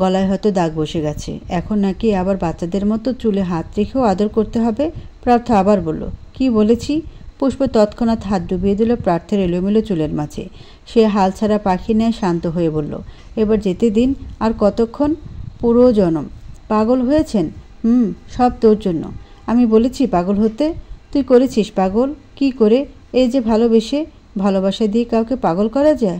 গলায় হয়তো দাগ বসে গেছে। এখন নাকি আবার বাচ্চাদের মতো চুলে হাত রেখেও আদর করতে হবে? প্রার্থ আবার বলল, কি বলেছি? পুষ্প তৎক্ষণাৎ হাত ডুবিয়ে দিল প্রার্থের এলোমেলো চুলের মাঝে। সে হাল ছাড়া পাখি নেয় শান্ত হয়ে বলল, এবার যেতে দিন। আর কতক্ষণ? পুরো জনম। পাগল হয়েছেন? সব তোর জন্য। আমি বলেছি পাগল হতে? তুই করেছিস পাগল। কি করে? এই যে ভালোবেসে। ভালোবাসা দিয়ে কাউকে পাগল করা যায়?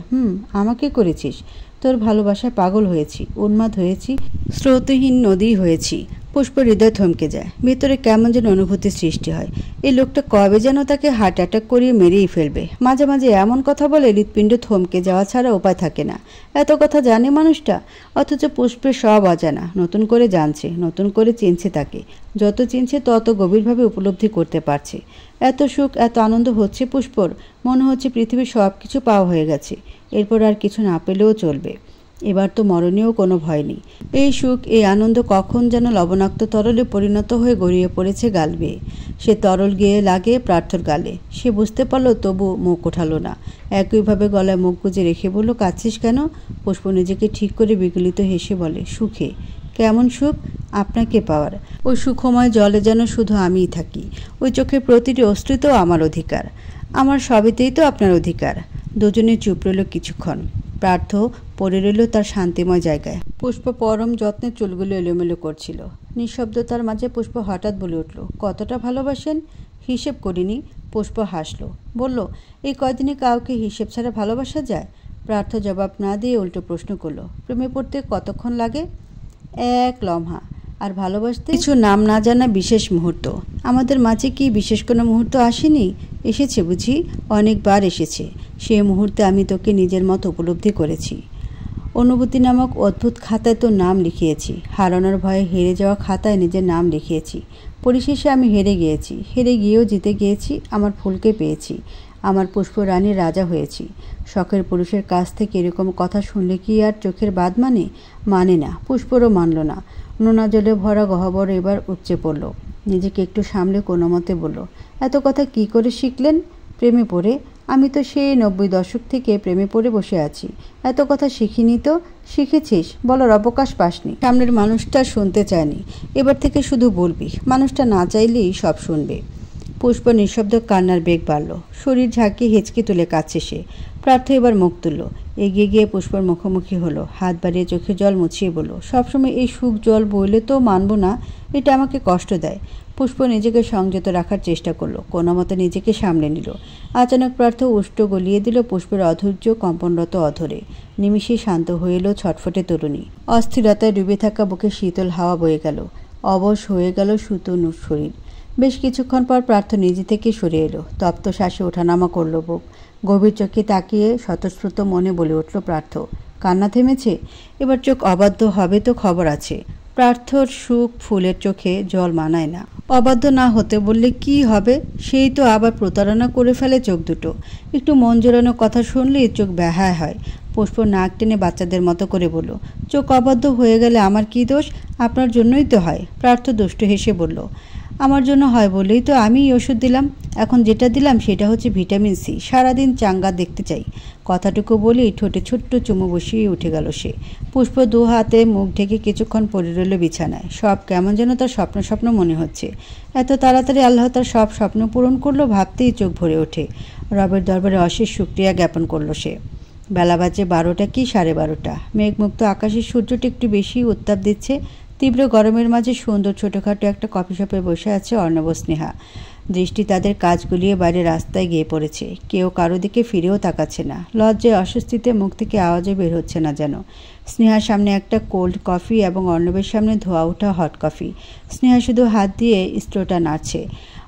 আমাকে করেছিস। তোর ভালোবাসায় পাগল হয়েছি, উন্মাদ হয়েছি, স্রোতহীন নদী হয়েছি। পুষ্প হৃদয় থমকে যায়। ভেতরে কেমন যেন অনুভূতির সৃষ্টি হয়। এই লোকটা কবে যেন তাকে হার্ট অ্যাটাক করিয়ে মেরেই ফেলবে। মাঝে মাঝে এমন কথা বলে হৃৎপিণ্ড থমকে যাওয়া ছাড়া উপায় থাকে না। এত কথা জানে মানুষটা, অথচ পুষ্পের সব অজানা। নতুন করে জানছে, নতুন করে চিনছে তাকে। যত চিনছে তত গভীরভাবে উপলব্ধি করতে পারছে। এত সুখ, এত আনন্দ হচ্ছে পুষ্পর। মনে হচ্ছে পৃথিবীর সব কিছু পাওয়া হয়ে গেছে। এরপর আর কিছু না পেলেও চলবে। এবার তো মরণেও কোনো ভয় নেই। এই সুখ, এই আনন্দ কখন যেন লবণাক্ত তরলে পরিণত হয়ে গড়িয়ে পড়েছে গাল বেয়ে। সে তরল গিয়ে লাগে প্রার্থর গালে। সে বুঝতে পারল, তবু মুখ ওঠালো না। একইভাবে গলায় মুখ গুজে রেখে বলল, কাঁদছিস কেন? পুষ্প নিজেকে ঠিক করে বিগলিত হেসে বলে, সুখে। কেমন সুখ? আপনাকে পাওয়ার। ওই সুখময় জলে যেন শুধু আমিই থাকি। ওই চোখের প্রতিটি অশ্রুতেও আমার অধিকার। আমার সবেতেই তো আপনার অধিকার। দুজনে চুপ রইল কিছুক্ষণ। প্রার্থ পড়ে রইল তার শান্তিময় জায়গায়। পুষ্প পরম যত্নে চুলগুলো এলোমেলো করছিল। নিঃশব্দতার মাঝে পুষ্প হঠাৎ বলে উঠল, কতটা ভালোবাসেন? হিসেব করিনি। পুষ্প হাসল, বলল, এই কয়দিনে কাউকে হিসেব ছাড়া ভালোবাসা যায়? প্রার্থ জবাব না দিয়ে উল্টো প্রশ্ন করল, প্রেমে পড়তে কতক্ষণ লাগে? 1 লম্হা। আর ভালোবাসতে? কিছু নাম না জানা বিশেষ মুহূর্ত। আমাদের মাঝে কি বিশেষ কোনো মুহূর্ত আসেনি? এসেছে বুঝি? অনেকবার এসেছে। সে মুহূর্তে আমি তোকে নিজের মতো উপলব্ধি করেছি। অনুভূতি নামক অদ্ভুত খাতায় তোর নাম লিখিয়েছি। হারানোর ভয়ে হেরে যাওয়া খাতায় নিজের নাম লিখিয়েছি। পরিশেষে আমি হেরে গিয়েছি। হেরে গিয়েও জিতে গিয়েছি। আমার ফুলকে পেয়েছি। আমার পুষ্প রানীর রাজা হয়েছি। শখের পুরুষের কাছ থেকে এরকম কথা শুনলে কি আর চোখের বাদ মানে না। পুষ্পরও মানল না। নোনা জলে ভরা গহ্বর এবার উপচে পড়ল। নিজেকে একটু সামলে কোনো মতে বলল, এত কথা কি করে শিখলেন? প্রেমে পড়ে। আমি তো সেই 90 দশক থেকে প্রেমে পড়ে বসে আছি। এত কথা শিখিনি তো। শিখেছিস, বলার অবকাশ পাসনি। সামনের মানুষটা শুনতে চায়নি। এবার থেকে শুধু বলবি। মানুষটা না চাইলেই সব শুনবে। পুষ্প নিঃশব্দ কান্নার বেগ বাড়ল। শরীর ঝাঁকিয়ে হেঁচকি তুলে কাঁদছে সে। প্রার্থ এবার মুখ তুলল। এগিয়ে গিয়ে পুষ্পর মুখোমুখি হলো। হাত বাড়িয়ে চোখে জল মুছিয়ে বলল, সবসময় এই সুখ জল বইলে তো মানব না। এটা আমাকে কষ্ট দেয়। পুষ্প নিজেকে সংযত রাখার চেষ্টা করলো। কোনো মতে নিজেকে সামলে নিল। আচানক প্রার্থ উষ্ট গলিয়ে দিল পুষ্পের অধৈর্য কম্পনরত অধরে। নিমিষেই শান্ত হয়ে এলো ছটফটে তরুণী। অস্থিরতায় ডুবে থাকা বুকে শীতল হাওয়া বয়ে গেল। অবশ হয়ে গেল সুতনুর শরীর। বেশ কিছুক্ষণ পর প্রার্থ নিজে থেকে সরে এলো। তপ্ত শ্বাসে ওঠানামা করল বুক। গভীর চোখে তাকিয়ে স্বতঃস্ফূর্ত মনে বলে উঠল প্রার্থ, কান্না থেমেছে? এবার চোখ অবাধ্য হবে তো খবর আছে। প্রার্থর সুখ ফুলের চোখে জল মানায় না। অবাধ্য না হতে বললে কি হবে? সেই তো আবার প্রতারণা করে ফেলে চোখ দুটো। একটু মন জোরানো কথা শুনলেই চোখ ব্যাহায় হয়। পুষ্প নাক টেনে বাচ্চাদের মতো করে বলল, চোখ অবাধ্য হয়ে গেলে আমার কি দোষ? আপনার জন্যই তো হয়। প্রার্থ দুষ্ট হেসে বলল, আমার জন্য হয় বলেই তো আমি ওষুধ দিলাম। এখন যেটা দিলাম সেটা হচ্ছে ভিটামিন সি। সারাদিন চাঙ্গা দেখতে চাই। কথাটুকু বলেই ঠোঁটে ছোট্ট চুমু বসিয়ে উঠে গেল সে। পুষ্প দু হাতে মুখ ঢেকে কিছুক্ষণ পড়ে রইল বিছানায়। সব কেমন যেন তার স্বপ্ন স্বপ্ন মনে হচ্ছে। এত তাড়াতাড়ি আল্লাহ তার সব স্বপ্ন পূরণ করলো ভাবতেই চোখ ভরে ওঠে। রবের দরবারে অশেষ শুকরিয়া জ্ঞাপন করলো সে। বেলা বাজে 12টা কি 12:30। মেঘমুক্ত আকাশে সূর্যটা একটু বেশি উত্তাপ দিচ্ছে। তীব্র গরমের মাঝে সুন্দর ছোটোখাটো একটা কফি শপে বসে আছে অর্ণব স্নেহা। দৃষ্টি তাদের কাজ গুলিয়ে বাইরে রাস্তায় গিয়ে পড়েছে। কেউ কারো দিকে ফিরেও তাকাচ্ছে না। লজ্জায় অস্বস্তিতে মুখ থেকে আওয়াজও বের হচ্ছে না যেন। স্নেহার সামনে একটা কোল্ড কফি এবং অর্ণবের সামনে ধোয়া ওঠা হট কফি। স্নেহা শুধু হাত দিয়ে স্ট্রোটা নাড়ছে,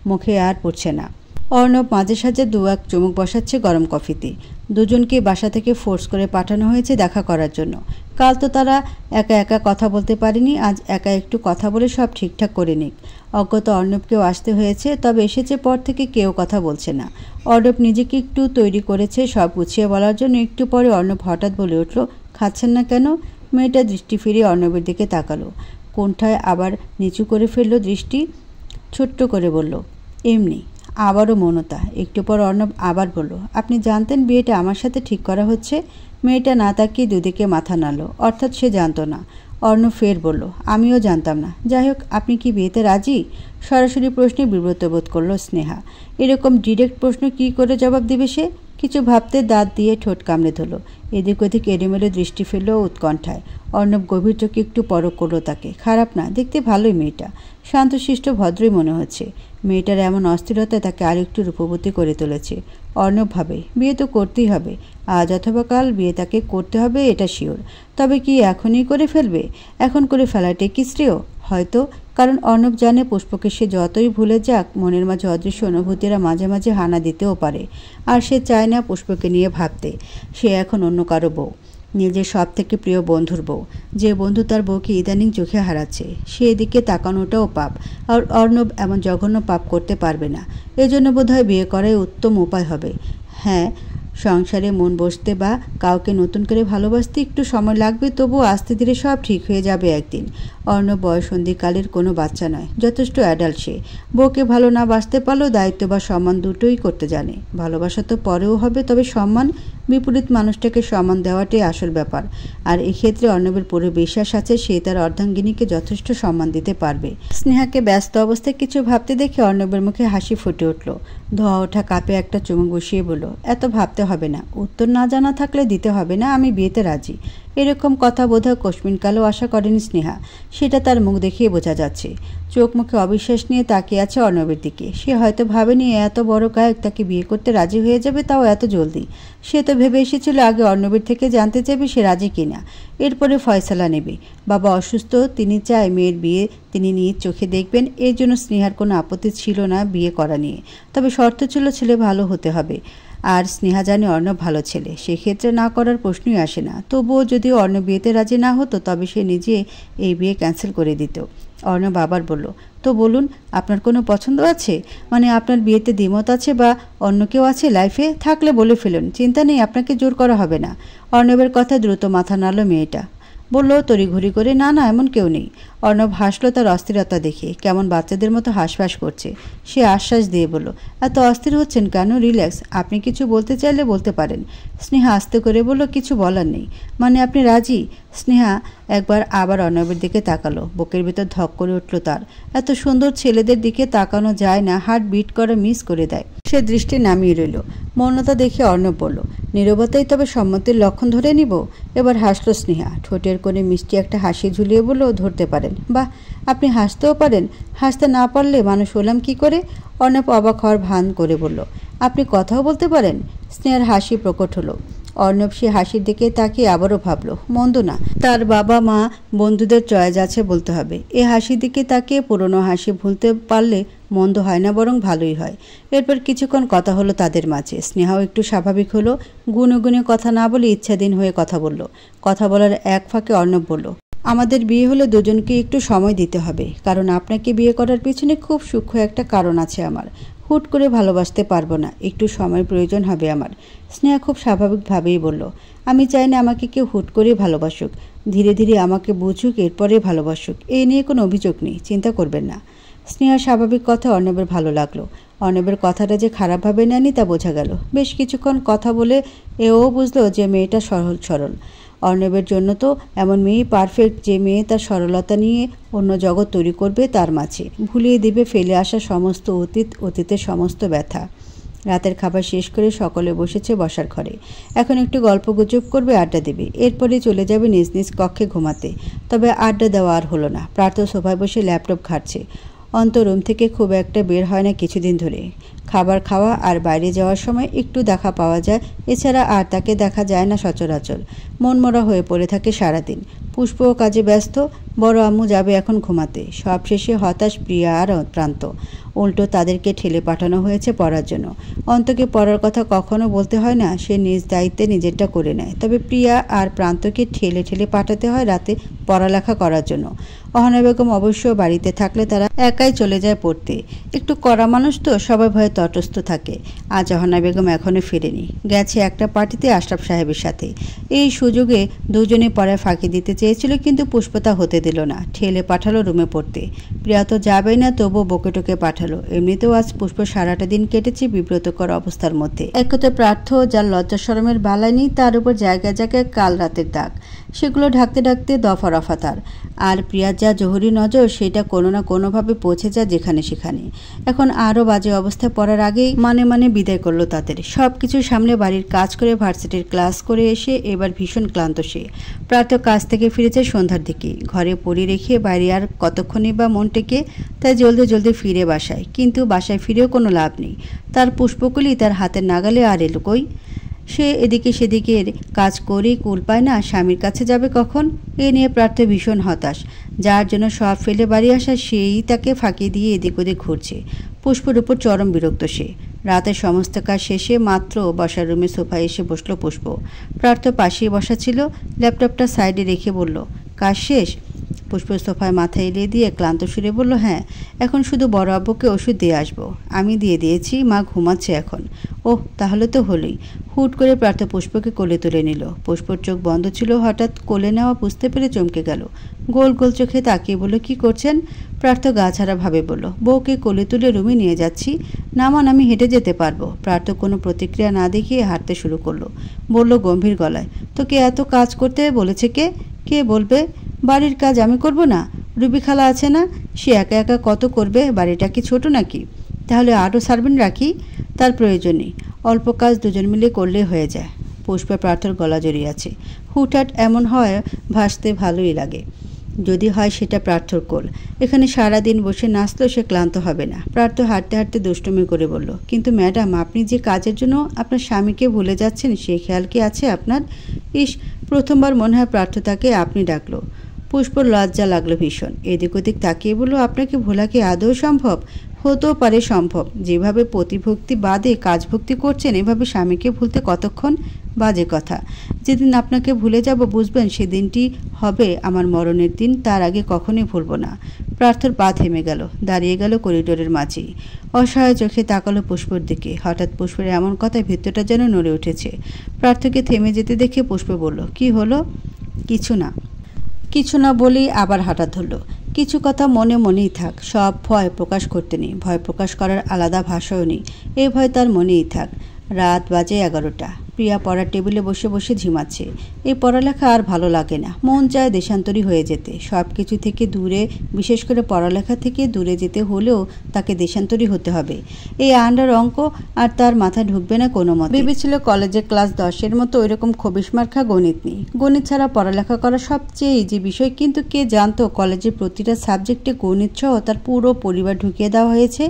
মুখে আর পড়ছে না। অর্ণব মাঝে সাঝে দু এক চুমুক বসাচ্ছে গরম কফিতে। দুজনকে বাসা থেকে ফোর্স করে পাঠানো হয়েছে দেখা করার জন্য। কাল তো তারা একা একা কথা বলতে পারেনি, আজ একা একটু কথা বলে সব ঠিকঠাক করে নিক। অজ্ঞত অর্ণবকেও আসতে হয়েছে, তবে এসেছে পর থেকে কেউ কথা বলছে না। অর্ণব নিজেকে একটু তৈরি করেছে সব গুছিয়ে বলার জন্য। একটু পরে অর্ণব হঠাৎ বলে উঠল, খাচ্ছেন না কেন? মেয়েটা দৃষ্টি ফিরিয়ে অর্ণবের দিকে তাকালো। কোণঠায় আবার নিচু করে ফেলল দৃষ্টি। ছোট্ট করে বলল, এমনি। আবারও মৌনতা। একটু পর অর্ণব আবার বলল, আপনি জানতেন বিয়েটা আমার সাথে ঠিক করা হচ্ছে? মেয়েটা না তাকিয়ে দুদিকে মাথা নাড়ল, অর্থাৎ সে জানতো না। অর্ণব ফের বলল, আমিও জানতাম না। যাই হোক, আপনি কি বিয়েতে রাজি? সরাসরি প্রশ্নে বিব্রত বোধ করল স্নেহা। এরকম ডিরেক্ট প্রশ্ন কি করে জবাব দিবে সে? কিছু ভাবতে দাঁত দিয়ে ঠোঁট কামড়ে ধরল। এদিক ওদিক এলোমেলো দৃষ্টি ফেলল উৎকণ্ঠায়। অর্ণব গভীর চোখে একটু পরখ করল তাকে। খারাপ না, দেখতে ভালোই মেয়েটা। শান্তশিষ্ট ভদ্রই মনে হচ্ছে। মেয়েটার এমন অস্থিরতা তাকে আরেকটু রূপবতী করে তুলেছে। অর্ণব ভাবে, বিয়ে তো করতেই হবে। আজ অথবা কাল বিয়ে তাকে করতে হবে, এটা শিওর। তবে কি এখনই করে ফেলবে? এখন করে ফেলাটাই কি শ্রেয়? হয়তো। কারণ অর্ণব জানে পুষ্পকে সে যতই ভুলে যাক, মনের মাঝে অদৃশ্য অনুভূতিরা মাঝে মাঝে হানা দিতেও পারে। আর সে চায় না পুষ্পকে নিয়ে ভাবতে। সে এখন অন্য কারো বউ, নিজের সব থেকে প্রিয় বন্ধুর বউ। যে বন্ধু তার বউকে ইদানিং চোখে হারাচ্ছে, সেদিকে তাকানোটাও পাপ। আর অর্ণব এমন জঘন্য পাপ করতে পারবে না। এজন্য বোধহয় বিয়ে করাই উত্তম উপায় হবে। হ্যাঁ, সংসারে মন বসতে বা কাউকে নতুন করে ভালোবাসতে একটু সময় লাগবে, তবুও আস্তে ধীরে সব ঠিক হয়ে যাবে একদিন। অর্ণব বয়সন্ধিকালের কোনো বাচ্চা নয়, যথেষ্ট অ্যাডাল্ট সে। বউকে ভালো না বাসতে পারলেও দায়িত্ব বা সম্মান দুটোই করতে জানে। ভালোবাসা তো পরেও হবে, তবে সম্মান, বিপরীত মানুষটাকে সম্মান দেওয়াটাই আসল ব্যাপার। আর এক্ষেত্রে অর্ণবের পুরো বিশ্বাস আছে সে তার অর্ধাঙ্গিনীকে যথেষ্ট সম্মান দিতে পারবে। স্নেহাকে ব্যস্ত অবস্থায় কিছু ভাবতে দেখে অর্ণবের মুখে হাসি ফুটে উঠল। ধোয়া ওঠা কাপে একটা চুমুক বসিয়ে বলল, এত ভাবতে হবে না। উত্তর না জানা থাকলে দিতে হবে না, আমি বিয়েতে রাজি। এরকম কথা বোধহয় কস্মিনকালেও আশা করেনি স্নেহা। সেটা তার মুখ দেখিয়ে বোঝা যাচ্ছে। চোখ মুখে অবিশ্বাস নিয়ে তাকিয়ে আছে অর্ণবের দিকে। সে হয়তো ভাবেনি এত বড় গায়ক তাকে বিয়ে করতে রাজি হয়ে যাবে, তাও এত জলদি। সে তো ভেবে এসেছিল আগে অর্ণবের থেকে জানতে চাইবে সে রাজি কিনা, এরপরে ফয়সালা নেবে। বাবা অসুস্থ, তিনি চায় মেয়ের বিয়ে তিনি নিজ চোখে দেখবেন। এর জন্য স্নেহার কোনো আপত্তি ছিল না বিয়ে করা নিয়ে। তবে শর্ত ছিল ছেলে ভালো হতে হবে। আর স্নেহা জানে অর্ণব ভালো ছেলে, সেক্ষেত্রে না করার প্রশ্নই আসে না। তবুও যদি অর্ণব বিয়েতে রাজি না হতো, তবে সে নিজে এই বিয়ে ক্যান্সেল করে দিত। অর্ণব আবার বলল, তো বলুন, আপনার কোনো পছন্দ আছে? মানে আপনার বিয়েতে দ্বিমত আছে বা অন্য কেউ আছে লাইফে? থাকলে বলে ফেলুন, চিন্তা নেই, আপনাকে জোর করা হবে না। অর্ণবের কথা দ্রুত মাথা নাড়ল মেয়েটা। বলল তড়িঘড়ি করে, না না, এমন কেউ নেই। অর্ণব হাসলো তার অস্থিরতা দেখে। কেমন বাচ্চাদের মতো হাঁসফাঁস করছে। সে আশ্বাস দিয়ে বলল, এত অস্থির হচ্ছেন কেন? রিল্যাক্স, আপনি কিছু বলতে চাইলে বলতে পারেন। স্নেহা আস্তে করে বলল, কিছু বলার নেই। মানে আপনি রাজি? স্নেহা একবার আবার অর্ণবের দিকে তাকালো। বুকের ভিতর ধক করে উঠল তার। এত সুন্দর ছেলেদের দিকে তাকানো যায় না, হার্ট বিট করে মিস করে দেয়। সে দৃষ্টি নামিয়ে রইল। মৌনতা দেখে অর্ণব বলল, নীরবতাই তবে সম্মতির লক্ষণ ধরে নিব? এবার হাসলো স্নেহা। ঠোঁটের কোণে মিষ্টি একটা হাসি ঝুলিয়ে বলল, ধরতে পারেন। বাহ, আপনি হাসতেও পারেন। হাসতে না পারলে মানুষ হলাম কি করে? অর্ণব অবাক হওয়ার ভান করে বলল, আপনি কথাও বলতে পারেন? স্নেহার হাসি প্রকট হলো। অর্ণব সে হাসির দিকে তাকিয়ে আবারও ভাবল, মন্দ না। তার বাবা মা বন্ধুদের চয়েস আছে বলতে হবে। এ হাসির দিকে তাকিয়ে পুরনো হাসি ভুলতে পারলে মন্দ হয় না, বরং ভালোই হয়। এরপর কিছুক্ষণ কথা হলো তাদের মাঝে। স্নেহাও একটু স্বাভাবিক হলো। গুনে গুনে কথা না বলে ইচ্ছাধীন হয়ে কথা বলল। কথা বলার এক ফাঁকে অর্ণব বলল, আমাদের বিয়ে হলে দুজনকে একটু সময় দিতে হবে, কারণ আপনাকে বিয়ে করার পিছনে খুব সূক্ষ্ম একটা কারণ আছে আমার। হুট করে ভালোবাসতে পারবো না, একটু সময়ের প্রয়োজন হবে আমার। স্নেহা খুব স্বাভাবিকভাবেই বলল, আমি চাই না আমাকে কেউ হুট করে ভালোবাসুক, ধীরে ধীরে আমাকে বুঝুক, এরপরে ভালোবাসুক। এই নিয়ে কোনো অভিযোগ নেই, চিন্তা করবেন না। স্নেহার স্বাভাবিক কথা অর্ণবের ভালো লাগলো। অর্ণবের কথাটা যে খারাপভাবে নেয়নি তা বোঝা গেল। বেশ কিছুক্ষণ কথা বলে এও বুঝলো যে মেয়েটা সহজ সরল। অর্ণবের জন্য তো এমন মেয়েই পারফেক্ট, যে মেয়ে তার সরলতা নিয়ে অন্য জগৎ তৈরি করবে তার মাঝে, ভুলিয়ে দেবে ফেলে আসা সমস্ত অতীতের সমস্ত ব্যথা। রাতের খাবার শেষ করে সকলে বসেছে বসার ঘরে। এখন একটু গল্পগুজব করবে, আড্ডা দেবে, এরপরে চলে যাবে নিজ নিজ কক্ষে ঘুমাতে। তবে আড্ডা দেওয়া আর হলো না। প্রার্থ সোফায় বসে ল্যাপটপ ঘাঁটছে। রুম থেকে খুব একটা বের হয় না কিছুদিন ধরে। খাবার খাওয়া আর বাইরে যাওয়ার সময় একটু দেখা পাওয়া যায়, এছাড়া আর তাকে দেখা যায় না সচরাচর। মনমরা হয়ে পড়ে থাকে সারাদিন। পুষ্পও কাজে ব্যস্ত। বড় আম্মু যাবে এখন ঘুমাতে। সব শেষে হতাশ প্রিয়া আর প্রান্ত। উল্টো তাদেরকে ঠেলে পাঠানো হয়েছে পড়ার জন্য। অন্তকে পড়ার কথা কখনো বলতে হয় না, সে নিজ দায়িত্বে নিজেরটা করে নেয়। তবে প্রিয়া আর প্রান্তকে ঠেলে ঠেলে পাঠাতে হয় রাতে পড়ালেখা করার জন্য। অহনা বেগম অবশ্য বাড়িতে থাকলে তারা একাই চলে যায় পড়তে। একটু কড়া মানুষ তো, সবাই ভয়ে তটস্থ থাকে। আজ অহনা বেগম এখনও ফিরেনি, গেছে একটা পার্টিতে আশরাফ সাহেবের সাথে। এই সুযোগে দুজনে পড়ায় ফাঁকি দিতে চেয়েছিল, কিন্তু পুষ্পতা হতে দিল না, ঠেলে পাঠালো রুমে পড়তে। প্রিয়া তো যাবেই না, তবুও বকে টকে পাঠালো। এমনিতেও আজ পুষ্প সারাটা দিন কেটেছে বিব্রতকর অবস্থার মধ্যে। একতে প্রার্থ যার লজ্জা শরমের বালাই নেই, তার উপর জায়গায় জায়গায় কাল রাতের দাগ, সেগুলো ঢাকতে ঢাকতে দফা রফা তার। আর প্রিয়ার যা জহুরি নজর, সেটা কোনো না কোনোভাবে পৌঁছে যায় যেখানে সেখানে। এখন আরও বাজে অবস্থায় পড়ার আগেই মানে বিদায় করলো তাদের। সব কিছু সামলে বাড়ির কাজ করে ভার্সিটির ক্লাস করে এসে এবার ভীষণ ক্লান্ত সে। প্রাত কাজ থেকে ফিরেছে সন্ধ্যার দিকে। ঘরে পড়ে রেখে বাইরে আর কতক্ষণই বা মন টেকে, তাই জলদি জলদি ফিরে বাসায়। কিন্তু বাসায় ফিরেও কোনো লাভ নেই। তার পুষ্পকলি তার হাতের নাগালে আর এলো কই। সে এদিকে সেদিকে কাজ করেই কুল পায় না, স্বামীর কাছে যাবে কখন। এ নিয়ে প্রার্থ ভীষণ হতাশ। যার জন্য সব ফেলে বাড়ি আসা, সেই তাকে ফাঁকি দিয়ে এদিক ওদিক ঘুরছে। পুষ্পর উপর চরম বিরক্ত সে। রাতের সমস্ত কাজ শেষে মাত্র বসার রুমে সোফায় এসে বসলো পুষ্প। প্রার্থ পাশেই বসা ছিল, ল্যাপটপটা সাইডে রেখে বলল, কাজ শেষ? পুষ্প সোফায় মাথা এলিয়ে দিয়ে ক্লান্ত সুরে বলল, হ্যাঁ, এখন শুধু বড় আব্বুকে ওষুধ দিয়ে আসবো। আমি দিয়ে দিয়েছি, মা ঘুমাচ্ছে এখন। ওহ, তাহলে তো হলোই। হুট করে প্রার্থ পুষ্পকে কোলে তুলে নিল। পুষ্পর চোখ বন্ধ ছিল, হঠাৎ কোলে নেওয়া বুঝতে পেরে চমকে গেল। গোল গোল চোখে তাকিয়ে বলল, কি করছেন? প্রার্থ গা ছাড়া ভাবে বলল, বউকে কোলে তুলে রুমে নিয়ে যাচ্ছি। নামান, আমি হেঁটে যেতে পারবো। প্রার্থ কোনো প্রতিক্রিয়া না দেখিয়ে হাঁটতে শুরু করলো। বলল গম্ভীর গলায়, তোকে এত কাজ করতে বলেছে কে? কে বলবে? বাড়ির কাজ আমি করব না? রুবি খালা আছে না, সে একা একা কত করবে? বাড়িটা কি ছোট নাকি? তাহলে আরও সার্ভেন্ট রাখি? তার প্রয়োজন নেই, অল্প কাজ দুজন মিলে করলে হয়ে যায়। পুষ্পা প্রার্থর গলা জড়িয়ে আছে। হুটহাট এমন হয় ভাসতে ভালোই লাগে, যদি হয় সেটা প্রার্থর কোল। এখানে সারাদিন বসে নাচলো, সে ক্লান্ত হবে না। প্রার্থ হাঁটতে হাঁটতে দুষ্টুমি করে বলল, কিন্তু ম্যাডাম, আপনি যে কাজের জন্য আপনার স্বামীকে ভুলে যাচ্ছেন, সে খেয়াল কি আছে আপনার? ইস, প্রথমবার মনে হয় প্রার্থ তাকে আপনি ডাকলো। পুষ্পর লজ্জা লাগলো ভীষণ। এদিক ওদিক তাকিয়ে বলল, আপনাকে ভোলা কি আদৌ সম্ভব? হতেও পারে সম্ভব। যেভাবে প্রতিভক্তি বাদে কাজভক্তি করছেন, এভাবে স্বামীকে ভুলতে কতক্ষণ? বাজে কথা। যেদিন আপনাকে ভুলে যাব বুঝবেন, সেদিনটি হবে আমার মরণের দিন। তার আগে কখনোই ভুলব না। প্রার্থর পা থেমে গেল, দাঁড়িয়ে গেল করিডোরের মাঝেই। অসহায় চোখে তাকালো পুষ্পর দিকে। হঠাৎ পুষ্পের এমন কথায় ভিতরটা যেন নড়ে উঠেছে। প্রার্থকে থেমে যেতে দেখে পুষ্প বলল, কি হলো? কিছু না। কিছু না বলেই আবার হাঁটা ধরল। কিছু কথা মনে মনেই থাক, সব ভয় প্রকাশ করতে নেই। ভয় প্রকাশ করার আলাদা ভাষাও নেই, এই ভয় তার মনেই থাক। রাত বাজে 11টা। প্রিয়া পড়ার টেবিলে বসে বসে ঝিমাচ্ছে। এই পড়ালেখা আর ভালো লাগে না, মন চায় দেশান্তরী হয়ে যেতে। সব কিছু থেকে দূরে, বিশেষ করে পড়ালেখা থেকে দূরে যেতে হলেও তাকে দেশান্তরী হতে হবে। এই আন্ডার অঙ্ক আর তার মাথায় ঢুকবে না কোনো মতে। ভেবেছিল কলেজে ক্লাস 10-এর মতো ওইরকম খবিশ মার্কা গণিত নেই। গণিত ছাড়া পড়ালেখা করা সবচেয়ে ইজি বিষয়, কিন্তু কে জানতো কলেজের প্রতিটা সাবজেক্টে গণিত সহ তার পুরো পরিবার ঢুকিয়ে দেওয়া হয়েছে।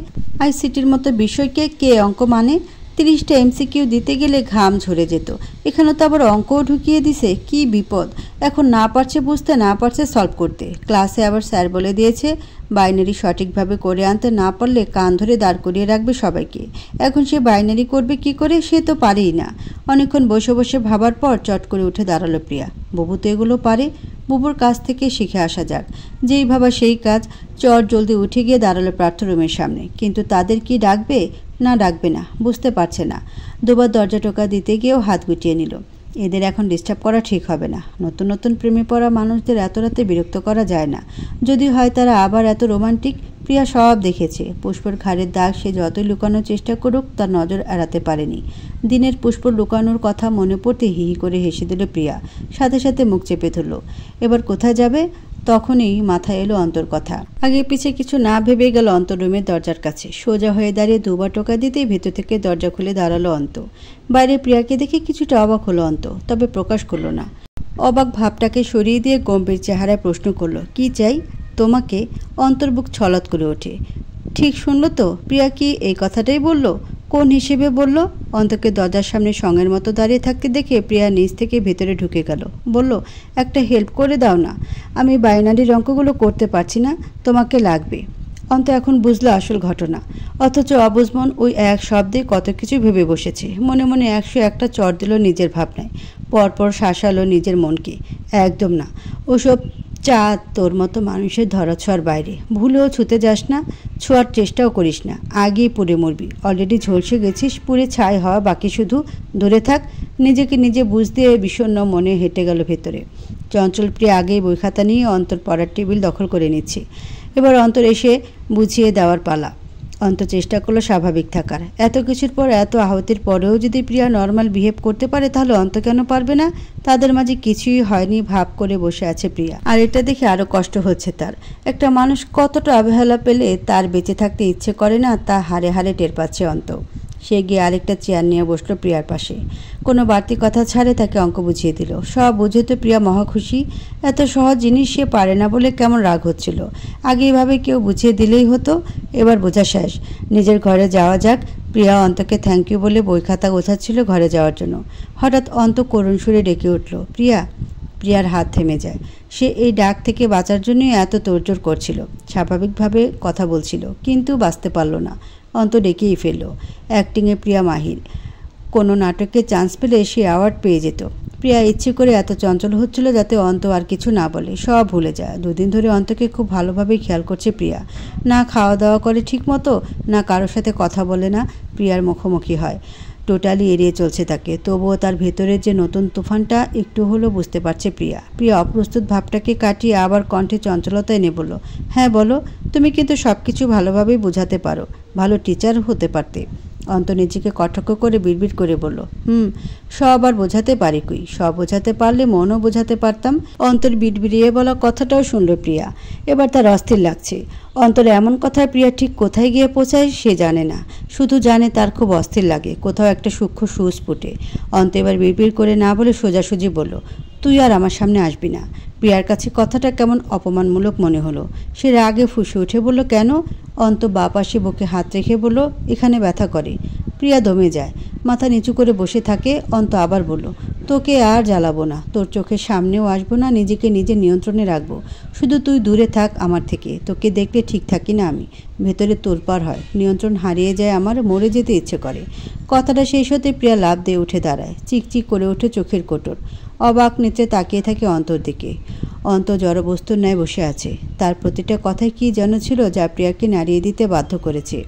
আইসিটির মতো বিষয়কে কে অঙ্ক মানে? 30টা এমসিকিউ দিতে গেলে ঘাম ঝরে যেত, এখানে তো আবার অঙ্কও ঢুকিয়ে দিছে। কি বিপদ! এখন না পারছে বুঝতে, না পারছে সলভ করতে। ক্লাসে আবার স্যার বলে দিয়েছে, বাইনারি সঠিকভাবে করে আনতে না পারলে কান ধরে দাঁড় করিয়ে রাখবে সবাইকে। এখন সে বাইনারি করবে কি করে, সে তো পারেই না। অনেকক্ষণ বসে বসে ভাবার পর চট করে উঠে দাঁড়ালো প্রিয়া। বুবু তো এগুলো পারে, বুবুর কাছ থেকে শিখে আসা যাক। যেই ভাবা সেই কাজ। চট জলদি উঠে গিয়ে দাঁড়ালো প্রার্থরুমের সামনে। কিন্তু তাদের কি ডাকবে না ডাকবে না বুঝতে পারছে না। দুবার দরজা টোকা দিতে গিয়েও হাত গুটিয়ে নিল। এদের এখন ডিস্টার্ব করা ঠিক হবে না। নতুন নতুন প্রেমে পড়া মানুষদের এত রাতে বিরক্ত করা যায় না। যদি হয় তারা আবার এত রোমান্টিক। প্রিয়া সব দেখেছে। পুষ্পর ঘাড়ের দাগ সে যতই লুকানোর চেষ্টা করুক তার নজর এড়াতে পারেনি। দিনের পুষ্পর লুকানোর কথা মনে পড়তে হি হি করে হেসে দিল প্রিয়া। সাথে সাথে মুখ চেপে ধরল। এবার কোথায় যাবে? তখনই মাথায় এলো অন্তর কথা। আগে পিছে কিছু না ভেবে গেল অন্তর রুমের দরজার কাছে। সোজা হয়ে দাঁড়িয়ে দুবার টোকা দিতেই ভেতর থেকে দরজা খুলে দাঁড়ালো অন্ত। বাইরে প্রিয়াকে দেখে কিছুটা অবাক হলো অন্ত, তবে প্রকাশ করলো না। অবাক ভাবটাকে সরিয়ে দিয়ে গম্ভীর চেহারায় প্রশ্ন করলো, কি চাই তোমাকে? অন্তর বুক ছলৎ করে ওঠে। ঠিক শুনলো তো? প্রিয়া কি এই কথাটাই বলল? কোন হিসেবে বলল? অন্তকে দরজার সামনে সঙ্গের মতো দাঁড়িয়ে থাকতে দেখে প্রিয়া নিচ থেকে ভেতরে ঢুকে গেল। বলল, একটা হেল্প করে দাও না, আমি বাইনারির অঙ্কগুলো করতে পারছি না, তোমাকে লাগবে। অন্ত এখন বুঝলো আসল ঘটনা। অথচ অবুঝ মন ওই এক শব্দে কত কিছু ভেবে বসেছে। মনে মনে 101টা চড় দিল নিজের ভাবনায়। পরপর শাসালো নিজের মনকে। একদম না, ওসব চাঁদ তোর মতো মানুষের ধরাছোঁয়ার বাইরে। ভুলেও ছুতে যাস না, ছোঁয়ার চেষ্টাও করিস না, আগেই পুড়ে মরবি। অলরেডি ঝলসে গেছিস, পুড়ে ছাই হওয়া বাকি শুধু। দূরে থাক। নিজেকে নিজে বুঝ দিয়ে বিষণ্ণ মনে হেঁটে গেল ভেতরে। চঞ্চল প্রিয়া আগেই বই খাতা নিয়ে অন্তর পড়ার টেবিল দখল করে নিচ্ছে। এবার অন্তর এসে বুঝিয়ে দেওয়ার পালা। অন্ত চেষ্টা করলো স্বাভাবিক থাকার। এত কিছুর পর, এত আহতির পরেও যদি প্রিয়া নর্মাল বিহেভ করতে পারে তাহলে অন্ত কেন পারবে না? তাদের মাঝে কিছুই হয়নি ভাব করে বসে আছে প্রিয়া। আর এটা দেখে আরো কষ্ট হচ্ছে তার। একটা মানুষ কতটা অবহেলা পেলে তার বেঁচে থাকতে ইচ্ছে করে না তা হাড়ে হাড়ে টের পাচ্ছে অন্ত। সে গিয়ে আরেকটা চেয়ার নিয়ে বসলো প্রিয়ার পাশে। কোনো বাড়তি কথা ছাড়ে তাকে অঙ্ক বুঝিয়ে দিল। সব বুঝে তো প্রিয়া মহা খুশি। এত সহজ জিনিস সে পারে না বলে কেমন রাগ হচ্ছিল। আগে এভাবে কেউ বুঝিয়ে দিলেই হতো। এবার বোঝা শেষ, নিজের ঘরে যাওয়া যাক। প্রিয়া অন্তকে থ্যাংক ইউ বলে বই খাতা গোছাচ্ছিল ঘরে যাওয়ার জন্য। হঠাৎ অন্ত করুণ সুরে ডেকে উঠল, প্রিয়া। প্রিয়ার হাত থেমে যায়। সে এই ডাক থেকে বাঁচার জন্যই এত তোড়জোড় করছিল। স্বাভাবিকভাবে কথা বলছিল, কিন্তু বাঁচতে পারল না। অন্ত ডেকেই ফেলল। অ্যাক্টিংয়ে প্রিয়া মাহির। কোনো নাটকে চান্স পেলে সে অ্যাওয়ার্ড পেয়ে যেত। প্রিয়া ইচ্ছে করে এত চঞ্চল হচ্ছিল যাতে অন্ত আর কিছু না বলে, সব ভুলে যায়। দুদিন ধরে অন্তকে খুব ভালোভাবে খেয়াল করছে প্রিয়া। না খাওয়া দাওয়া করে ঠিক মতো, না কারোর সাথে কথা বলে, না প্রিয়ার মুখোমুখি হয়। টোটালি এড়িয়ে চলছে তাকে। তবুও তার ভেতরের যে নতুন তুফানটা একটু হলেও বুঝতে পারছে প্রিয়া। প্রিয়া অপ্রস্তুত ভাবটাকে কাটিয়ে আবার কণ্ঠে চঞ্চলতা এনে বলল, হ্যাঁ বলো। তুমি কিন্তু সব কিছু ভালোভাবেই বোঝাতে পারো, ভালো টিচার হতে পারতে। অন্ত নিজেকে কটাক্ষ করে বিড়বিড় করে বলল, সব আর বোঝাতে পারি কই? সব বোঝাতে পারলে মনও বোঝাতে পারতাম। অন্তর বিড়বিড়িয়ে বলা কথাটাও শুনল প্রিয়া। এবার তার অস্থির লাগছে। অন্তর এমন কথায় প্রিয়া ঠিক কোথায় গিয়ে পৌঁছায় সে জানে না, শুধু জানে তার খুব অস্থির লাগে। কোথাও একটা সূক্ষ্ম সুচ ফুটে। অন্ত এবার বিড়বিড় করে না বলে সোজাসুজি বলল, তুই আর আমার সামনে আসবি না। প্রিয়ার কাছে কথাটা কেমন অপমানমূলক মনে হলো। সে রাগে ফুঁসে উঠে বলল, কেন? অন্ত বাঁ পাশে বুকে হাত রেখে বলল, এখানে ব্যথা করে। প্রিয়া দমে যায়, মাথা নিচু করে বসে থাকে। অন্ত আবার বলল, তোকে আর জ্বালাবো না, তোর চোখের সামনেও আসবো না, নিজেকে নিজে নিয়ন্ত্রণে রাখবো। শুধু তুই দূরে থাক আমার থেকে। তোকে দেখলে ঠিক থাকি না আমি, ভেতরে তোলপাড় হয়, নিয়ন্ত্রণ হারিয়ে যায় আমার, মরে যেতে ইচ্ছে করে। কথাটা শেষ হতে প্রিয়া লাফ দিয়ে উঠে দাঁড়ায়। চিকচিক করে ওঠে চোখের কোটর। অবাক নেত্রে তাকিয়ে থাকে অন্তর দিকে। অন্ত জড়বস্তুর ন্যায় বসে আছে। তার প্রতিটা কথায় কি যেন ছিল যা প্রিয়াকে নাড়িয়ে দিতে বাধ্য করেছে।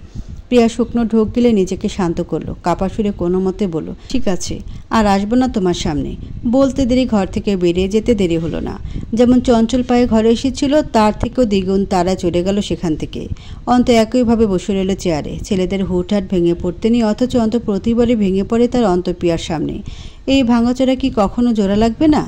প্রিয়া শুকনো ঢোক গিলে নিজেকে শান্ত করলো। কাপা সুরে কোনো মতে বলল, ঠিক আছে, আর আসবো না তোমার সামনে। বলতে দেরি ঘর থেকে বেরিয়ে যেতে দেরি হলো না। যেমন চঞ্চল পায়ে ঘরে এসেছিল তার থেকেও দ্বিগুণ তারা চলে গেল সেখান থেকে। অন্ত একইভাবে বসে রইল চেয়ারে। ছেলেদের হুটহাট ভেঙে পড়তে নিয়ে, অথচ অন্ত প্রতিবারই ভেঙে পড়ে তার অন্তপ্রিয়ার সামনে। এই ভাঙাচোরা কি কখনো জোড়া লাগবে না?